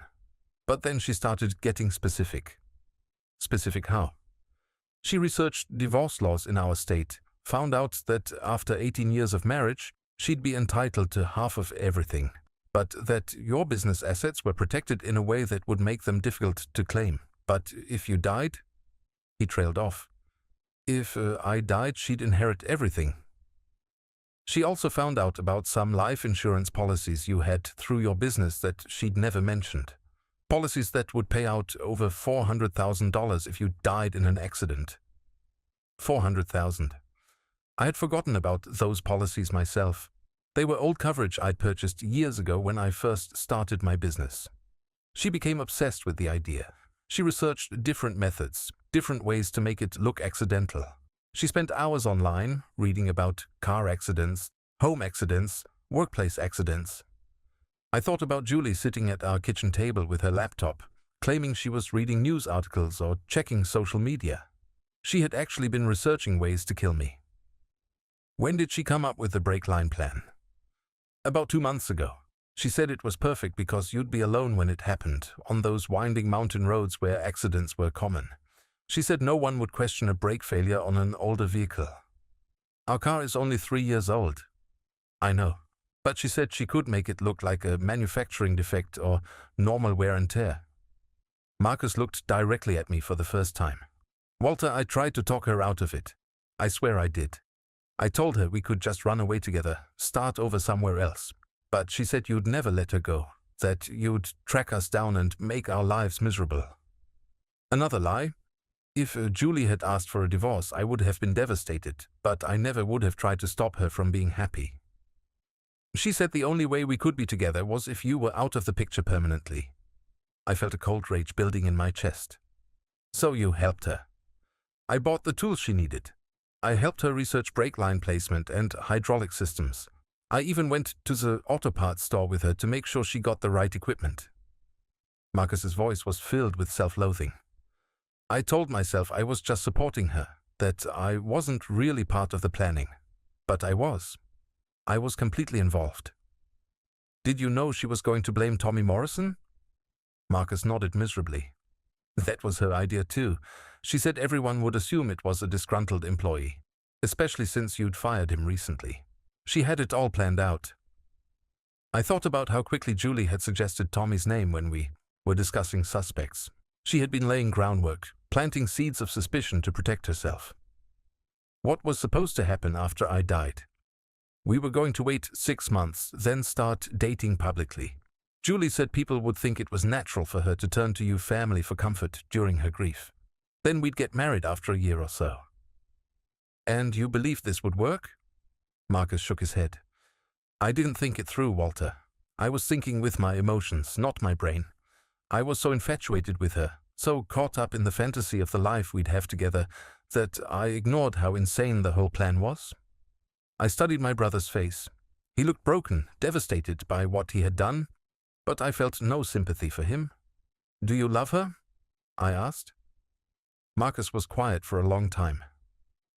But then she started getting specific. Specific how? She researched divorce laws in our state, found out that after 18 years of marriage, she'd be entitled to half of everything, but that your business assets were protected in a way that would make them difficult to claim. But if you died? He trailed off. If I died, she'd inherit everything. She also found out about some life insurance policies you had through your business that she'd never mentioned. Policies that would pay out over $400,000 if you died in an accident. $400,000. I had forgotten about those policies myself. They were old coverage I'd purchased years ago when I first started my business. She became obsessed with the idea. She researched different methods, different ways to make it look accidental. She spent hours online reading about car accidents, home accidents, workplace accidents. I thought about Julie sitting at our kitchen table with her laptop, claiming she was reading news articles or checking social media. She had actually been researching ways to kill me. When did she come up with the brake line plan? About 2 months ago. She said it was perfect because you'd be alone when it happened, on those winding mountain roads where accidents were common. She said no one would question a brake failure on an older vehicle. Our car is only 3 years old. I know. But she said she could make it look like a manufacturing defect or normal wear and tear. Marcus looked directly at me for the first time. Walter, I tried to talk her out of it. I swear I did. I told her we could just run away together, start over somewhere else. But she said you'd never let her go, that you'd track us down and make our lives miserable. Another lie? If Julie had asked for a divorce, I would have been devastated, but I never would have tried to stop her from being happy. She said the only way we could be together was if you were out of the picture permanently. I felt a cold rage building in my chest. So you helped her. I bought the tools she needed. I helped her research brake line placement and hydraulic systems. I even went to the auto parts store with her to make sure she got the right equipment. Marcus's voice was filled with self-loathing. I told myself I was just supporting her, that I wasn't really part of the planning. But I was. I was completely involved. Did you know she was going to blame Tommy Morrison? Marcus nodded miserably. That was her idea too. She said everyone would assume it was a disgruntled employee, especially since you'd fired him recently. She had it all planned out. I thought about how quickly Julie had suggested Tommy's name when we were discussing suspects. She had been laying groundwork, planting seeds of suspicion to protect herself. What was supposed to happen after I died? We were going to wait 6 months, then start dating publicly. Julie said people would think it was natural for her to turn to you family for comfort during her grief. Then we'd get married after a year or so. And you believed this would work? Marcus shook his head. I didn't think it through, Walter. I was thinking with my emotions, not my brain. I was so infatuated with her, so caught up in the fantasy of the life we'd have together, that I ignored how insane the whole plan was. I studied my brother's face. He looked broken, devastated by what he had done, but I felt no sympathy for him. Do you love her? I asked. Marcus was quiet for a long time.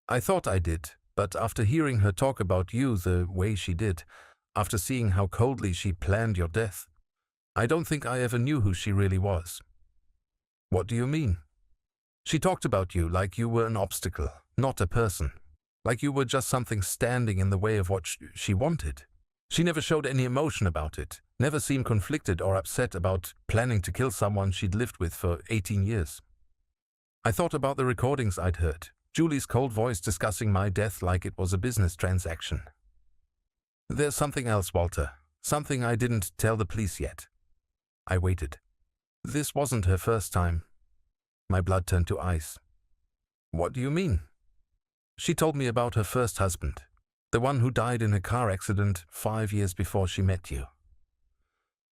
I thought I did, but after hearing her talk about you the way she did, after seeing how coldly she planned your death. I don't think I ever knew who she really was." "What do you mean?" "She talked about you like you were an obstacle, not a person. Like you were just something standing in the way of what she wanted. She never showed any emotion about it, never seemed conflicted or upset about planning to kill someone she'd lived with for 18 years. I thought about the recordings I'd heard, Julie's cold voice discussing my death like it was a business transaction. There's something else, Walter, something I didn't tell the police yet." I waited. This wasn't her first time. My blood turned to ice. "What do you mean?" "She told me about her first husband, the one who died in a car accident 5 years before she met you.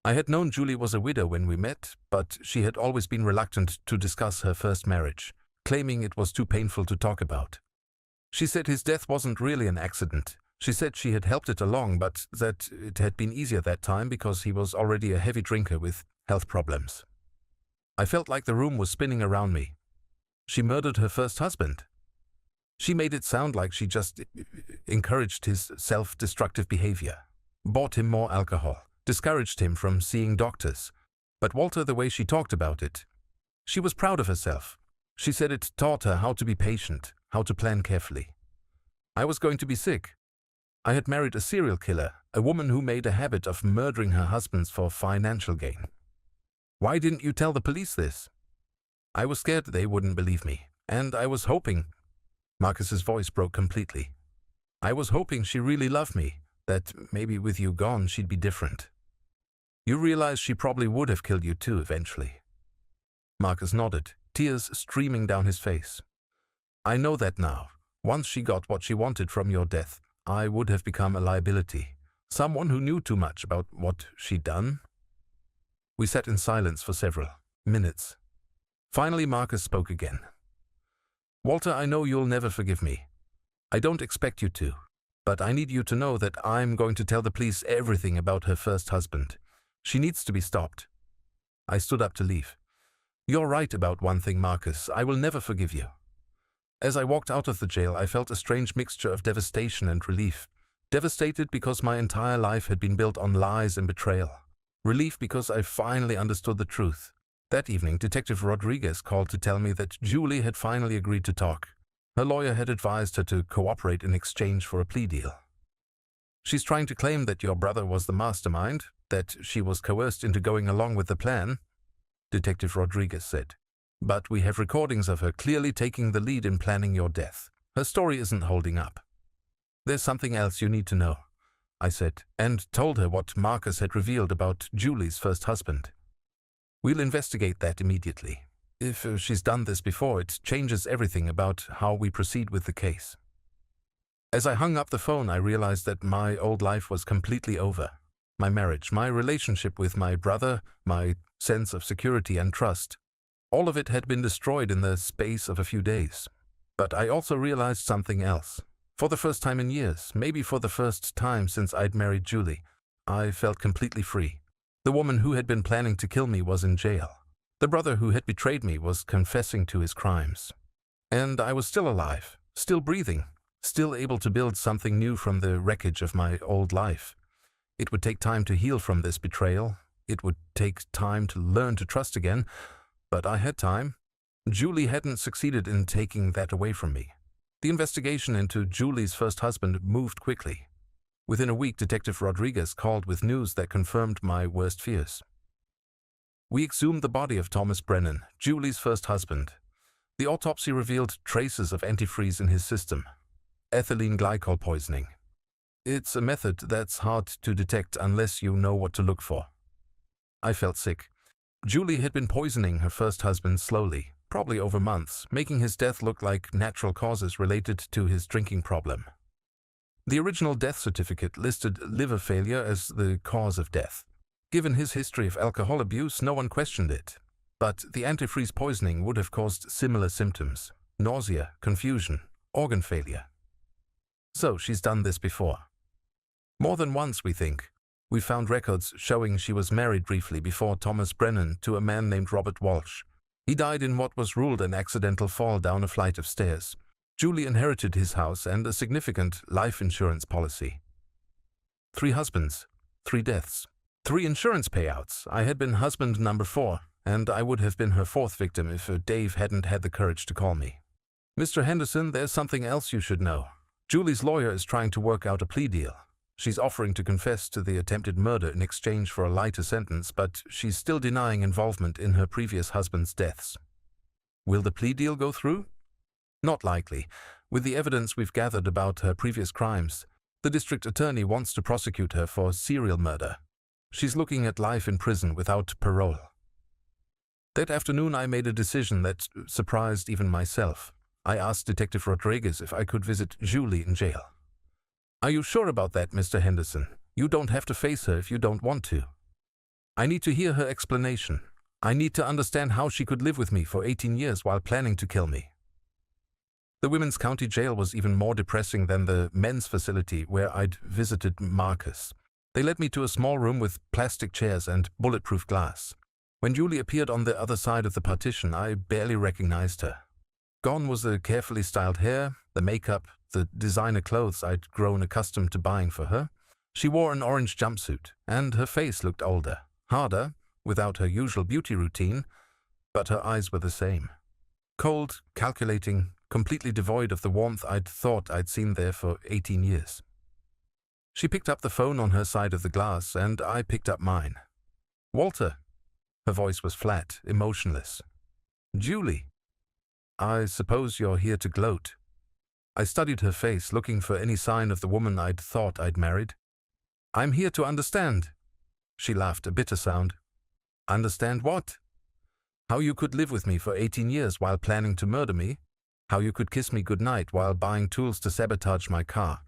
I had known Julie was a widow when we met, but she had always been reluctant to discuss her first marriage, claiming it was too painful to talk about. She said his death wasn't really an accident. She said she had helped it along, but that it had been easier that time because he was already a heavy drinker with health problems." I felt like the room was spinning around me. She murdered her first husband. She made it sound like she just encouraged his self-destructive behavior, bought him more alcohol, discouraged him from seeing doctors. But Walter, the way she talked about it, she was proud of herself. She said it taught her how to be patient, how to plan carefully. I was going to be sick. I had married a serial killer, a woman who made a habit of murdering her husbands for financial gain. Why didn't you tell the police this? I was scared they wouldn't believe me, and I was hoping. Marcus's voice broke completely. I was hoping she really loved me, that maybe with you gone she'd be different. You realize she probably would have killed you too eventually. Marcus nodded, tears streaming down his face. I know that now. Once she got what she wanted from your death, I would have become a liability, someone who knew too much about what she'd done. We sat in silence for several minutes. Finally, Marcus spoke again. Walter, I know you'll never forgive me. I don't expect you to, but I need you to know that I'm going to tell the police everything about her first husband. She needs to be stopped. I stood up to leave. You're right about one thing, Marcus. I will never forgive you. As I walked out of the jail, I felt a strange mixture of devastation and relief. Devastated because my entire life had been built on lies and betrayal. Relief because I finally understood the truth. That evening, Detective Rodriguez called to tell me that Julie had finally agreed to talk. Her lawyer had advised her to cooperate in exchange for a plea deal. She's trying to claim that your brother was the mastermind, that she was coerced into going along with the plan, Detective Rodriguez said. But we have recordings of her clearly taking the lead in planning your death. Her story isn't holding up. There's something else you need to know, I said, and told her what Marcus had revealed about Julie's first husband. We'll investigate that immediately. If she's done this before, it changes everything about how we proceed with the case. As I hung up the phone, I realized that my old life was completely over. My marriage, my relationship with my brother, my sense of security and trust, all of it had been destroyed in the space of a few days. But I also realized something else. For the first time in years, maybe for the first time since I'd married Julie, I felt completely free. The woman who had been planning to kill me was in jail. The brother who had betrayed me was confessing to his crimes. And I was still alive, still breathing, still able to build something new from the wreckage of my old life. It would take time to heal from this betrayal. It would take time to learn to trust again. But I had time. Julie hadn't succeeded in taking that away from me. The investigation into Julie's first husband moved quickly. Within a week, Detective Rodriguez called with news that confirmed my worst fears. We exhumed the body of Thomas Brennan, Julie's first husband. The autopsy revealed traces of antifreeze in his system, ethylene glycol poisoning. It's a method that's hard to detect unless you know what to look for. I felt sick. Julie had been poisoning her first husband slowly, probably over months, making his death look like natural causes related to his drinking problem. The original death certificate listed liver failure as the cause of death. Given his history of alcohol abuse, no one questioned it. But the antifreeze poisoning would have caused similar symptoms: nausea, confusion, organ failure. So she's done this before. More than once, we think. We found records showing she was married briefly before Thomas Brennan to a man named Robert Walsh. He died in what was ruled an accidental fall down a flight of stairs. Julie inherited his house and a significant life insurance policy. 3 husbands, 3 deaths, 3 insurance payouts. I had been husband number 4, and I would have been her 4th victim if Dave hadn't had the courage to call me. Mr. Henderson, there's something else you should know. Julie's lawyer is trying to work out a plea deal. She's offering to confess to the attempted murder in exchange for a lighter sentence, but she's still denying involvement in her previous husband's deaths. Will the plea deal go through? Not likely. With the evidence we've gathered about her previous crimes, the district attorney wants to prosecute her for serial murder. She's looking at life in prison without parole. That afternoon I made a decision that surprised even myself. I asked Detective Rodriguez if I could visit Julie in jail. Are you sure about that, Mr. Henderson? You don't have to face her if you don't want to. I need to hear her explanation. I need to understand how she could live with me for 18 years while planning to kill me. The Women's County Jail was even more depressing than the men's facility where I'd visited Marcus. They led me to a small room with plastic chairs and bulletproof glass. When Julie appeared on the other side of the partition, I barely recognized her. Gone was the carefully styled hair, the makeup, the designer clothes I'd grown accustomed to buying for her. She wore an orange jumpsuit, and her face looked older, harder, without her usual beauty routine, but her eyes were the same. Cold, calculating, completely devoid of the warmth I'd thought I'd seen there for 18 years. She picked up the phone on her side of the glass, and I picked up mine. Walter. Her voice was flat, emotionless. Julie. I suppose you're here to gloat. I studied her face, looking for any sign of the woman I'd thought I'd married. I'm here to understand. She laughed, a bitter sound. Understand what? How you could live with me for 18 years while planning to murder me? How you could kiss me goodnight while buying tools to sabotage my car?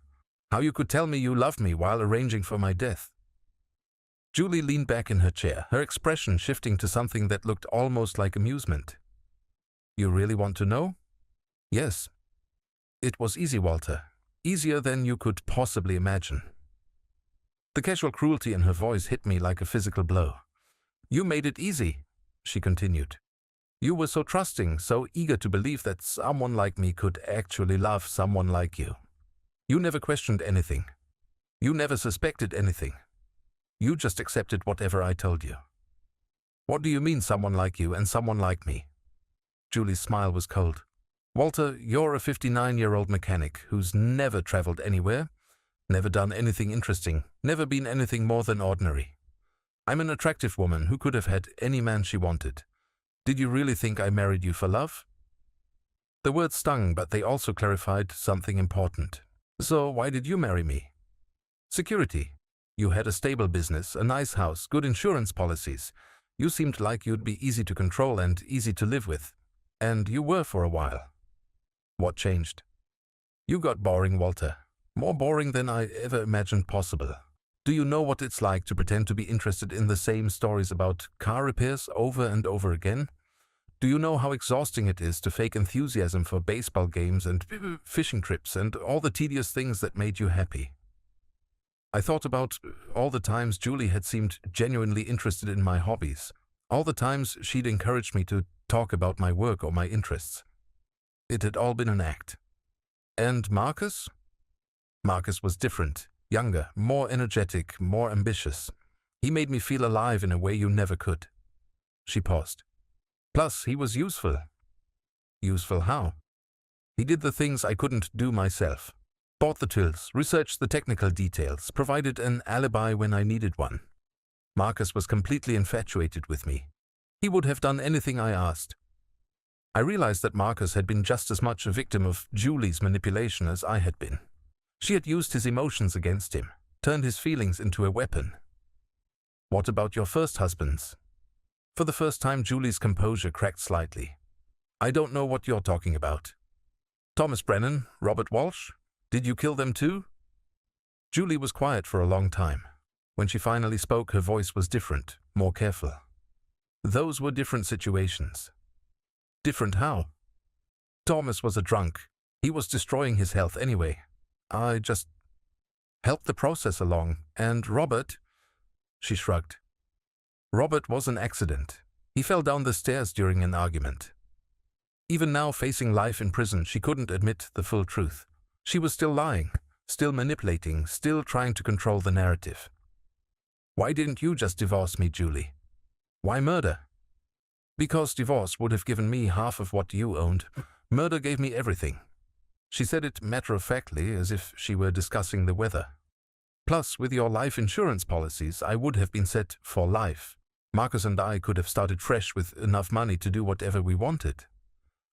How you could tell me you loved me while arranging for my death? Julie leaned back in her chair, her expression shifting to something that looked almost like amusement. You really want to know? Yes. It was easy, Walter. Easier than you could possibly imagine. The casual cruelty in her voice hit me like a physical blow. You made it easy, she continued. You were so trusting, so eager to believe that someone like me could actually love someone like you. You never questioned anything. You never suspected anything. You just accepted whatever I told you. What do you mean, someone like you and someone like me? Julie's smile was cold. Walter, you're a 59-year-old mechanic who's never traveled anywhere, never done anything interesting, never been anything more than ordinary. I'm an attractive woman who could have had any man she wanted. Did you really think I married you for love? The words stung, but they also clarified something important. So why did you marry me? Security. You had a stable business, a nice house, good insurance policies. You seemed like you'd be easy to control and easy to live with. And you were for a while. What changed? You got boring, Walter. More boring than I ever imagined possible. Do you know what it's like to pretend to be interested in the same stories about car repairs over and over again? Do you know how exhausting it is to fake enthusiasm for baseball games and fishing trips and all the tedious things that made you happy? I thought about all the times Julie had seemed genuinely interested in my hobbies, all the times she'd encouraged me to talk about my work or my interests. It had all been an act. And Marcus? Marcus was different, younger, more energetic, more ambitious. He made me feel alive in a way you never could. She paused. Plus, he was useful. Useful how? He did the things I couldn't do myself. Bought the tools, researched the technical details, provided an alibi when I needed one. Marcus was completely infatuated with me. He would have done anything I asked. I realized that Marcus had been just as much a victim of Julie's manipulation as I had been. She had used his emotions against him, turned his feelings into a weapon. What about your first husbands? For the first time, Julie's composure cracked slightly. I don't know what you're talking about. Thomas Brennan, Robert Walsh? Did you kill them too? Julie was quiet for a long time. When she finally spoke, her voice was different, more careful. Those were different situations. Different how? Thomas was a drunk. He was destroying his health anyway. I just helped the process along. And Robert? She shrugged. Robert was an accident. He fell down the stairs during an argument. Even now, facing life in prison, she couldn't admit the full truth. She was still lying, Still manipulating, still trying to control the narrative. Why didn't you just divorce me, Julie? Why murder? Because divorce would have given me half of what you owned. Murder gave me everything. She said it matter-of-factly, as if she were discussing the weather. Plus, with your life insurance policies, I would have been set for life. Marcus and I could have started fresh with enough money to do whatever we wanted.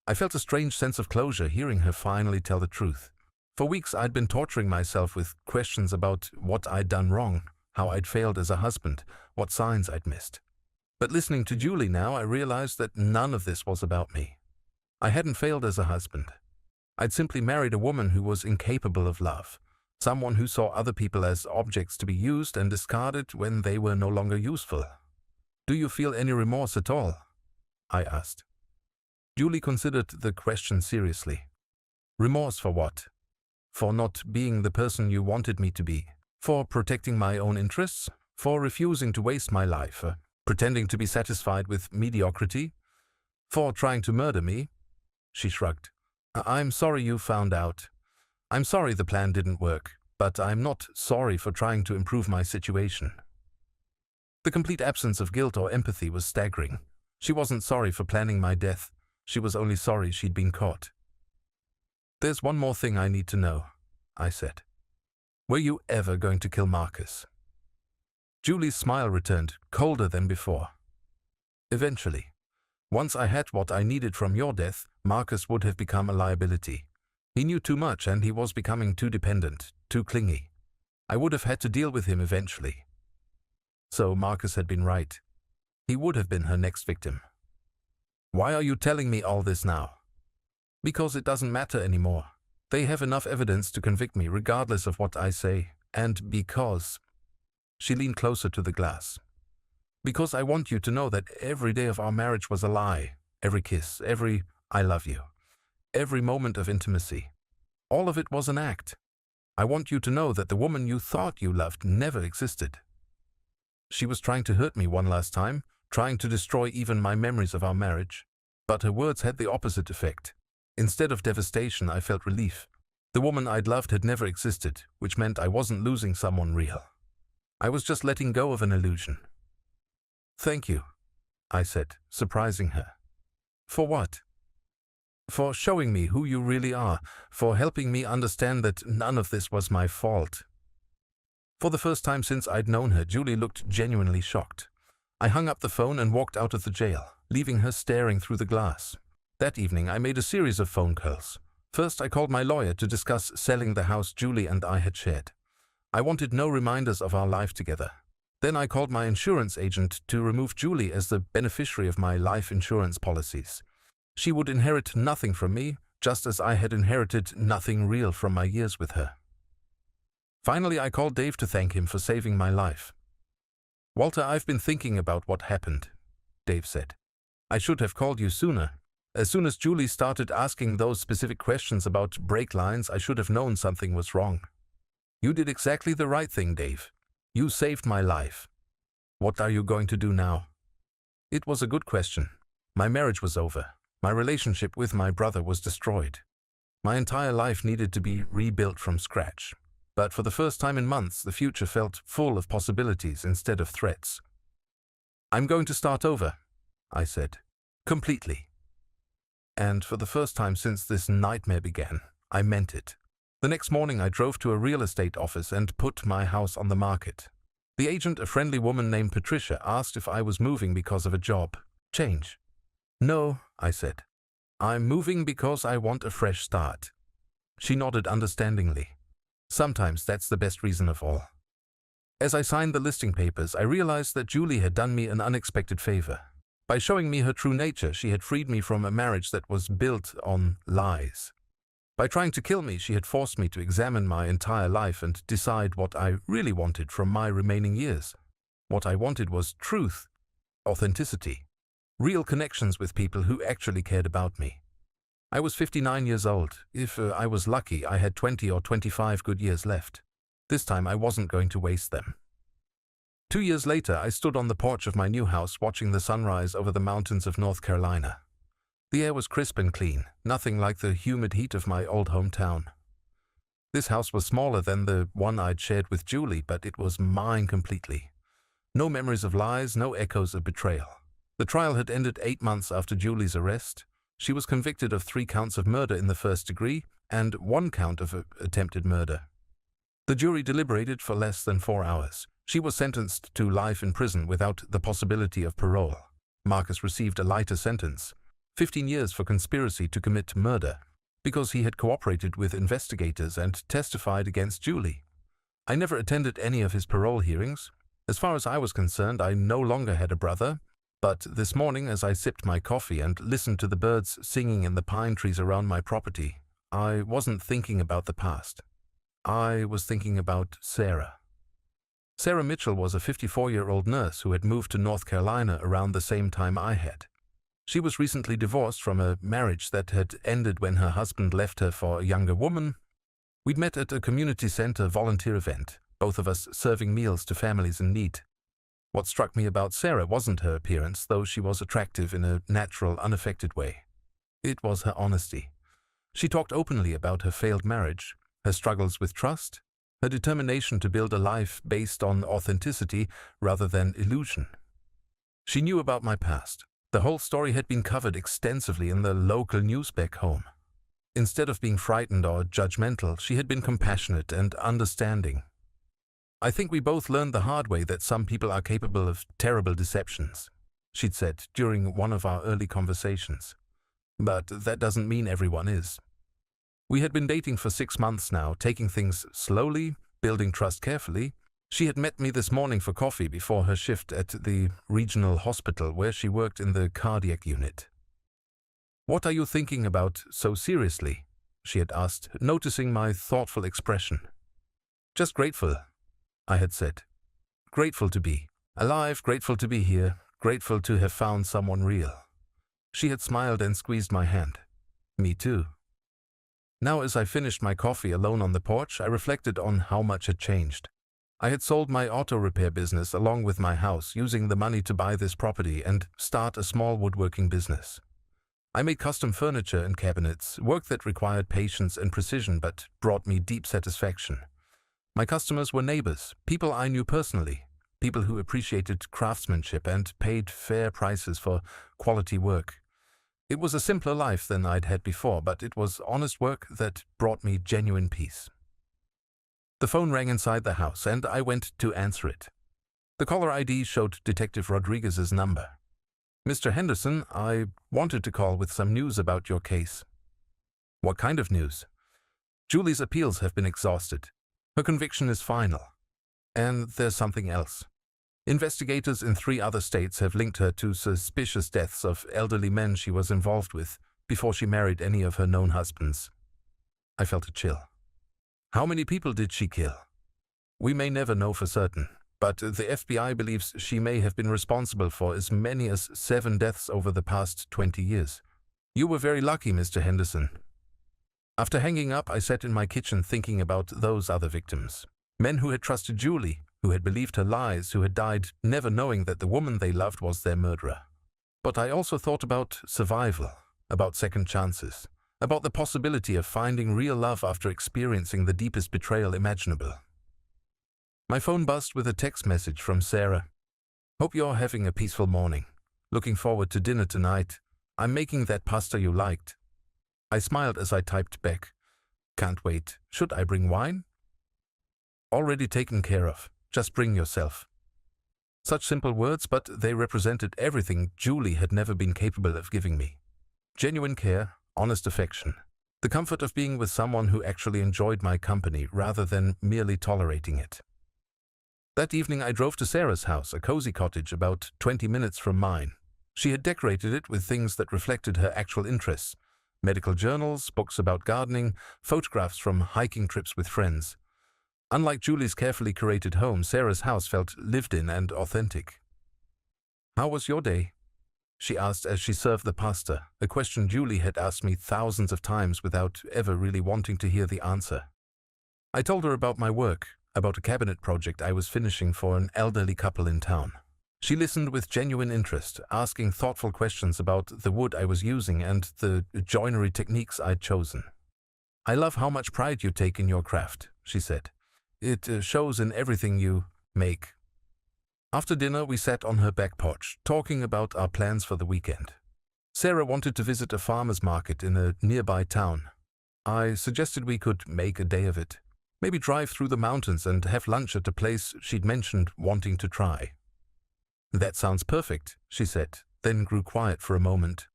I felt a strange sense of closure hearing her finally tell the truth. For weeks I'd been torturing myself with questions about what I'd done wrong, how I'd failed as a husband, what signs I'd missed. But listening to Julie now, I realized that none of this was about me. I hadn't failed as a husband. I'd simply married a woman who was incapable of love, someone who saw other people as objects to be used and discarded when they were no longer useful. Do you feel any remorse at all? I asked. Julie considered the question seriously. Remorse for what? For not being the person you wanted me to be? For protecting my own interests? For refusing to waste my life? Pretending to be satisfied with mediocrity? For trying to murder me? She shrugged. I'm sorry you found out. I'm sorry the plan didn't work, but I'm not sorry for trying to improve my situation. The complete absence of guilt or empathy was staggering. She wasn't sorry for planning my death. She was only sorry she'd been caught. There's one more thing I need to know, I said. Were you ever going to kill Marcus? Julie's smile returned, colder than before. Eventually. Once I had what I needed from your death, Marcus would have become a liability. He knew too much and he was becoming too dependent, too clingy. I would have had to deal with him eventually. So Marcus had been right. He would have been her next victim. Why are you telling me all this now? Because it doesn't matter anymore. They have enough evidence to convict me regardless of what I say, and because... She leaned closer to the glass. Because I want you to know that every day of our marriage was a lie. Every kiss, every I love you, every moment of intimacy. All of it was an act. I want you to know that the woman you thought you loved never existed. She was trying to hurt me one last time, trying to destroy even my memories of our marriage. But her words had the opposite effect. Instead of devastation, I felt relief. The woman I'd loved had never existed, which meant I wasn't losing someone real. I was just letting go of an illusion. Thank you, I said, surprising her. For what? For showing me who you really are, for helping me understand that none of this was my fault. For the first time since I'd known her, Julie looked genuinely shocked. I hung up the phone and walked out of the jail, leaving her staring through the glass. That evening, I made a series of phone calls. First, I called my lawyer to discuss selling the house Julie and I had shared. I wanted no reminders of our life together. Then I called my insurance agent to remove Julie as the beneficiary of my life insurance policies. She would inherit nothing from me, just as I had inherited nothing real from my years with her. Finally, I called Dave to thank him for saving my life. Walter, I've been thinking about what happened, Dave said. I should have called you sooner. As soon as Julie started asking those specific questions about brake lines, I should have known something was wrong. You did exactly the right thing, Dave. You saved my life. What are you going to do now? It was a good question. My marriage was over. My relationship with my brother was destroyed. My entire life needed to be rebuilt from scratch. But for the first time in months, the future felt full of possibilities instead of threats. I'm going to start over, I said. Completely. And for the first time since this nightmare began, I meant it. The next morning I drove to a real estate office and put my house on the market. The agent, a friendly woman named Patricia, asked if I was moving because of a job change. No, I said. I'm moving because I want a fresh start. She nodded understandingly. Sometimes that's the best reason of all. As I signed the listing papers, I realized that Julie had done me an unexpected favor. By showing me her true nature, she had freed me from a marriage that was built on lies. By trying to kill me, she had forced me to examine my entire life and decide what I really wanted from my remaining years. What I wanted was truth, authenticity, real connections with people who actually cared about me. I was 59 years old. If I was lucky, I had 20 or 25 good years left. This time I wasn't going to waste them. 2 years later, I stood on the porch of my new house watching the sunrise over the mountains of North Carolina. The air was crisp and clean, nothing like the humid heat of my old hometown. This house was smaller than the one I'd shared with Julie, but it was mine completely. No memories of lies, no echoes of betrayal. The trial had ended 8 months after Julie's arrest. She was convicted of 3 counts of murder in the first degree and 1 count of attempted murder. The jury deliberated for less than 4 hours. She was sentenced to life in prison without the possibility of parole. Marcus received a lighter sentence, 15 years for conspiracy to commit murder, because he had cooperated with investigators and testified against Julie. I never attended any of his parole hearings. As far as I was concerned, I no longer had a brother, but this morning as I sipped my coffee and listened to the birds singing in the pine trees around my property, I wasn't thinking about the past. I was thinking about Sarah. Sarah Mitchell was a 54-year-old nurse who had moved to North Carolina around the same time I had. She was recently divorced from a marriage that had ended when her husband left her for a younger woman. We'd met at a community center volunteer event, both of us serving meals to families in need. What struck me about Sarah wasn't her appearance, though she was attractive in a natural, unaffected way. It was her honesty. She talked openly about her failed marriage, her struggles with trust, her determination to build a life based on authenticity rather than illusion. She knew about my past. The whole story had been covered extensively in the local news back home. Instead of being frightened or judgmental, she had been compassionate and understanding. I think we both learned the hard way that some people are capable of terrible deceptions, she'd said during one of our early conversations. But that doesn't mean everyone is. We had been dating for 6 months now, taking things slowly, building trust carefully. She had met me this morning for coffee before her shift at the regional hospital where she worked in the cardiac unit. "What are you thinking about so seriously?" she had asked, noticing my thoughtful expression. "Just grateful," I had said. "Grateful to be alive, grateful to be here, grateful to have found someone real." She had smiled and squeezed my hand. "Me too." Now, as I finished my coffee alone on the porch, I reflected on how much had changed. I had sold my auto repair business along with my house, using the money to buy this property and start a small woodworking business. I made custom furniture and cabinets, work that required patience and precision but brought me deep satisfaction. My customers were neighbors, people I knew personally, people who appreciated craftsmanship and paid fair prices for quality work. It was a simpler life than I'd had before, but it was honest work that brought me genuine peace. The phone rang inside the house, and I went to answer it. The caller ID showed Detective Rodriguez's number. "Mr. Henderson, I wanted to call with some news about your case." "What kind of news?" "Julie's appeals have been exhausted. Her conviction is final. And there's something else. Investigators in 3 other states have linked her to suspicious deaths of elderly men she was involved with before she married any of her known husbands." I felt a chill. "How many people did she kill?" "We may never know for certain, but the FBI believes she may have been responsible for as many as 7 deaths over the past 20 years. You were very lucky, Mr. Henderson." After hanging up, I sat in my kitchen thinking about those other victims. Men who had trusted Julie, who had believed her lies, who had died never knowing that the woman they loved was their murderer. But I also thought about survival, about second chances, about the possibility of finding real love after experiencing the deepest betrayal imaginable. My phone buzzed with a text message from Sarah. "Hope you're having a peaceful morning. Looking forward to dinner tonight. I'm making that pasta you liked." I smiled as I typed back. "Can't wait. Should I bring wine?" "Already taken care of. Just bring yourself." Such simple words, but they represented everything Julie had never been capable of giving me. Genuine care, honest affection, the comfort of being with someone who actually enjoyed my company rather than merely tolerating it. That evening I drove to Sarah's house, a cozy cottage about 20 minutes from mine. She had decorated it with things that reflected her actual interests: medical journals, books about gardening, photographs from hiking trips with friends. Unlike Julie's carefully curated home, Sarah's house felt lived in and authentic. "How was your day?" she asked as she served the pasta, a question Julie had asked me thousands of times without ever really wanting to hear the answer. I told her about my work, about a cabinet project I was finishing for an elderly couple in town. She listened with genuine interest, asking thoughtful questions about the wood I was using and the joinery techniques I'd chosen. "I love how much pride you take in your craft," she said. "It shows in everything you make." After dinner, we sat on her back porch, talking about our plans for the weekend. Sarah wanted to visit a farmer's market in a nearby town. I suggested we could make a day of it. Maybe drive through the mountains and have lunch at a place she'd mentioned wanting to try. "That sounds perfect," she said, then grew quiet for a moment.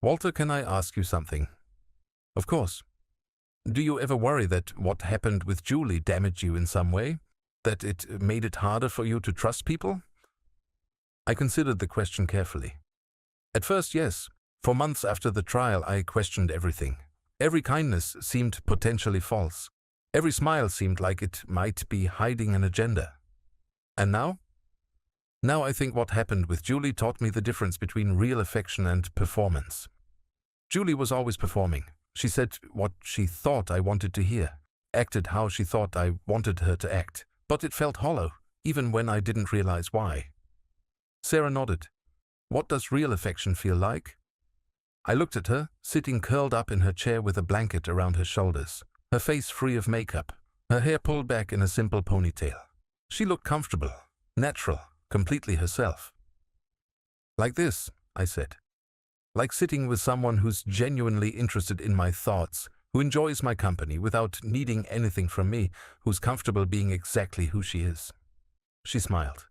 "Walter, can I ask you something?" "Of course." "Do you ever worry that what happened with Julie damaged you in some way? That it made it harder for you to trust people?" I considered the question carefully. At first, yes. For months after the trial, I questioned everything. Every kindness seemed potentially false. Every smile seemed like it might be hiding an agenda. And now? Now I think what happened with Julie taught me the difference between real affection and performance. Julie was always performing. She said what she thought I wanted to hear, acted how she thought I wanted her to act, but it felt hollow, even when I didn't realize why. Sarah nodded. "What does real affection feel like?" I looked at her, sitting curled up in her chair with a blanket around her shoulders, her face free of makeup, her hair pulled back in a simple ponytail. She looked comfortable, natural, completely herself. "Like this," I said. "Like sitting with someone who's genuinely interested in my thoughts, who enjoys my company without needing anything from me, who's comfortable being exactly who she is." She smiled.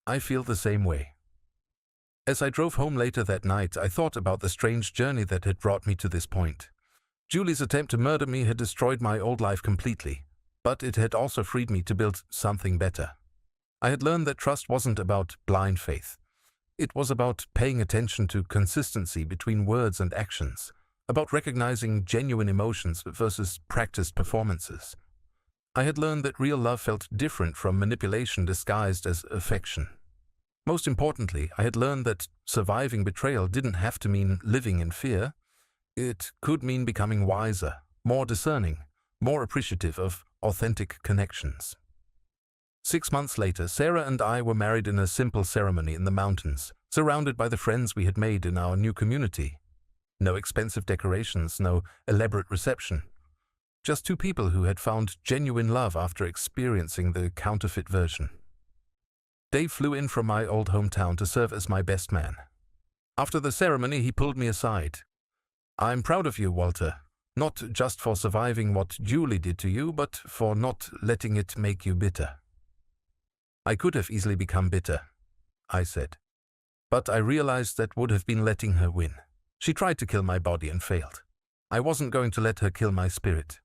"I feel the same way." As I drove home later that night, I thought about the strange journey that had brought me to this point. Julie's attempt to murder me had destroyed my old life completely, but it had also freed me to build something better. I had learned that trust wasn't about blind faith. It was about paying attention to consistency between words and actions, about recognizing genuine emotions versus practiced performances. I had learned that real love felt different from manipulation disguised as affection. Most importantly, I had learned that surviving betrayal didn't have to mean living in fear. It could mean becoming wiser, more discerning, more appreciative of authentic connections. 6 months later, Sarah and I were married in a simple ceremony in the mountains, surrounded by the friends we had made in our new community. No expensive decorations, no elaborate reception. Just two people who had found genuine love after experiencing the counterfeit version. Dave flew in from my old hometown to serve as my best man. After the ceremony, he pulled me aside. "I'm proud of you, Walter, not just for surviving what Julie did to you, but for not letting it make you bitter." "I could have easily become bitter," I said. "But I realized that would have been letting her win. She tried to kill my body and failed. I wasn't going to let her kill my spirit."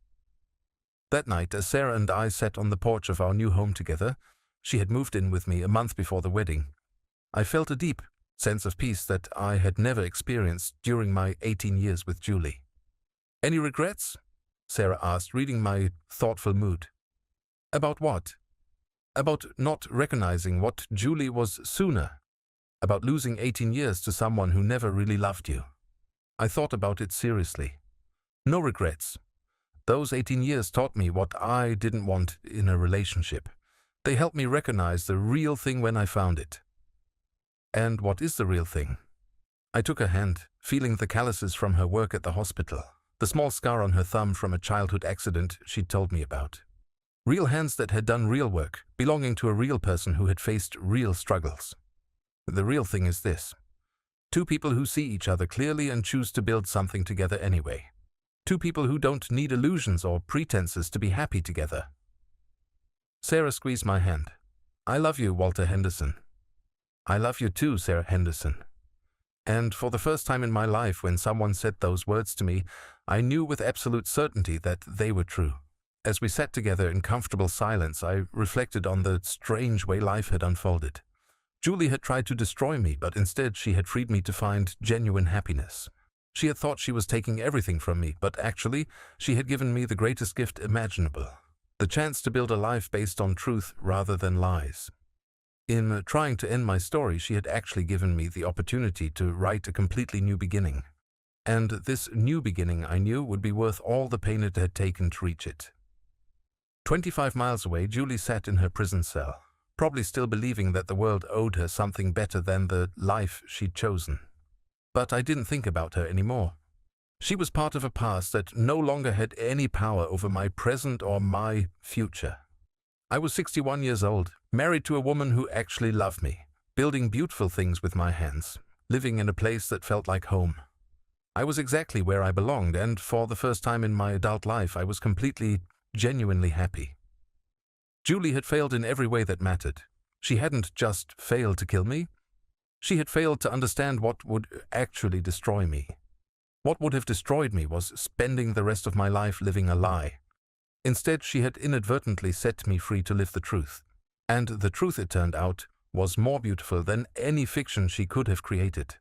That night, as Sarah and I sat on the porch of our new home together, she had moved in with me a month before the wedding, I felt a deep sense of peace that I had never experienced during my 18 years with Julie. "Any regrets?" Sarah asked, reading my thoughtful mood. "About what?" "About not recognizing what Julie was sooner. About losing 18 years to someone who never really loved you." I thought about it seriously. No regrets. Those 18 years taught me what I didn't want in a relationship. They helped me recognize the real thing when I found it. "And what is the real thing?" I took her hand, feeling the calluses from her work at the hospital, the small scar on her thumb from a childhood accident she'd told me about. Real hands that had done real work, belonging to a real person who had faced real struggles. "The real thing is this. Two people who see each other clearly and choose to build something together anyway. Two people who don't need illusions or pretenses to be happy together." Sarah squeezed my hand. "I love you, Walter Henderson." "I love you too, Sarah Henderson." And for the first time in my life, when someone said those words to me, I knew with absolute certainty that they were true. As we sat together in comfortable silence, I reflected on the strange way life had unfolded. Julie had tried to destroy me, but instead she had freed me to find genuine happiness. She had thought she was taking everything from me, but actually she had given me the greatest gift imaginable. The chance to build a life based on truth rather than lies. In trying to end my story, she had actually given me the opportunity to write a completely new beginning. And this new beginning, I knew, would be worth all the pain it had taken to reach it. 25 miles away, Julie sat in her prison cell, probably still believing that the world owed her something better than the life she'd chosen. But I didn't think about her anymore. She was part of a past that no longer had any power over my present or my future. I was 61 years old, married to a woman who actually loved me, building beautiful things with my hands, living in a place that felt like home. I was exactly where I belonged, and for the first time in my adult life, I was completely, genuinely happy. Julie had failed in every way that mattered. She hadn't just failed to kill me. She had failed to understand what would actually destroy me. What would have destroyed me was spending the rest of my life living a lie. Instead, she had inadvertently set me free to live the truth. And the truth, it turned out, was more beautiful than any fiction she could have created.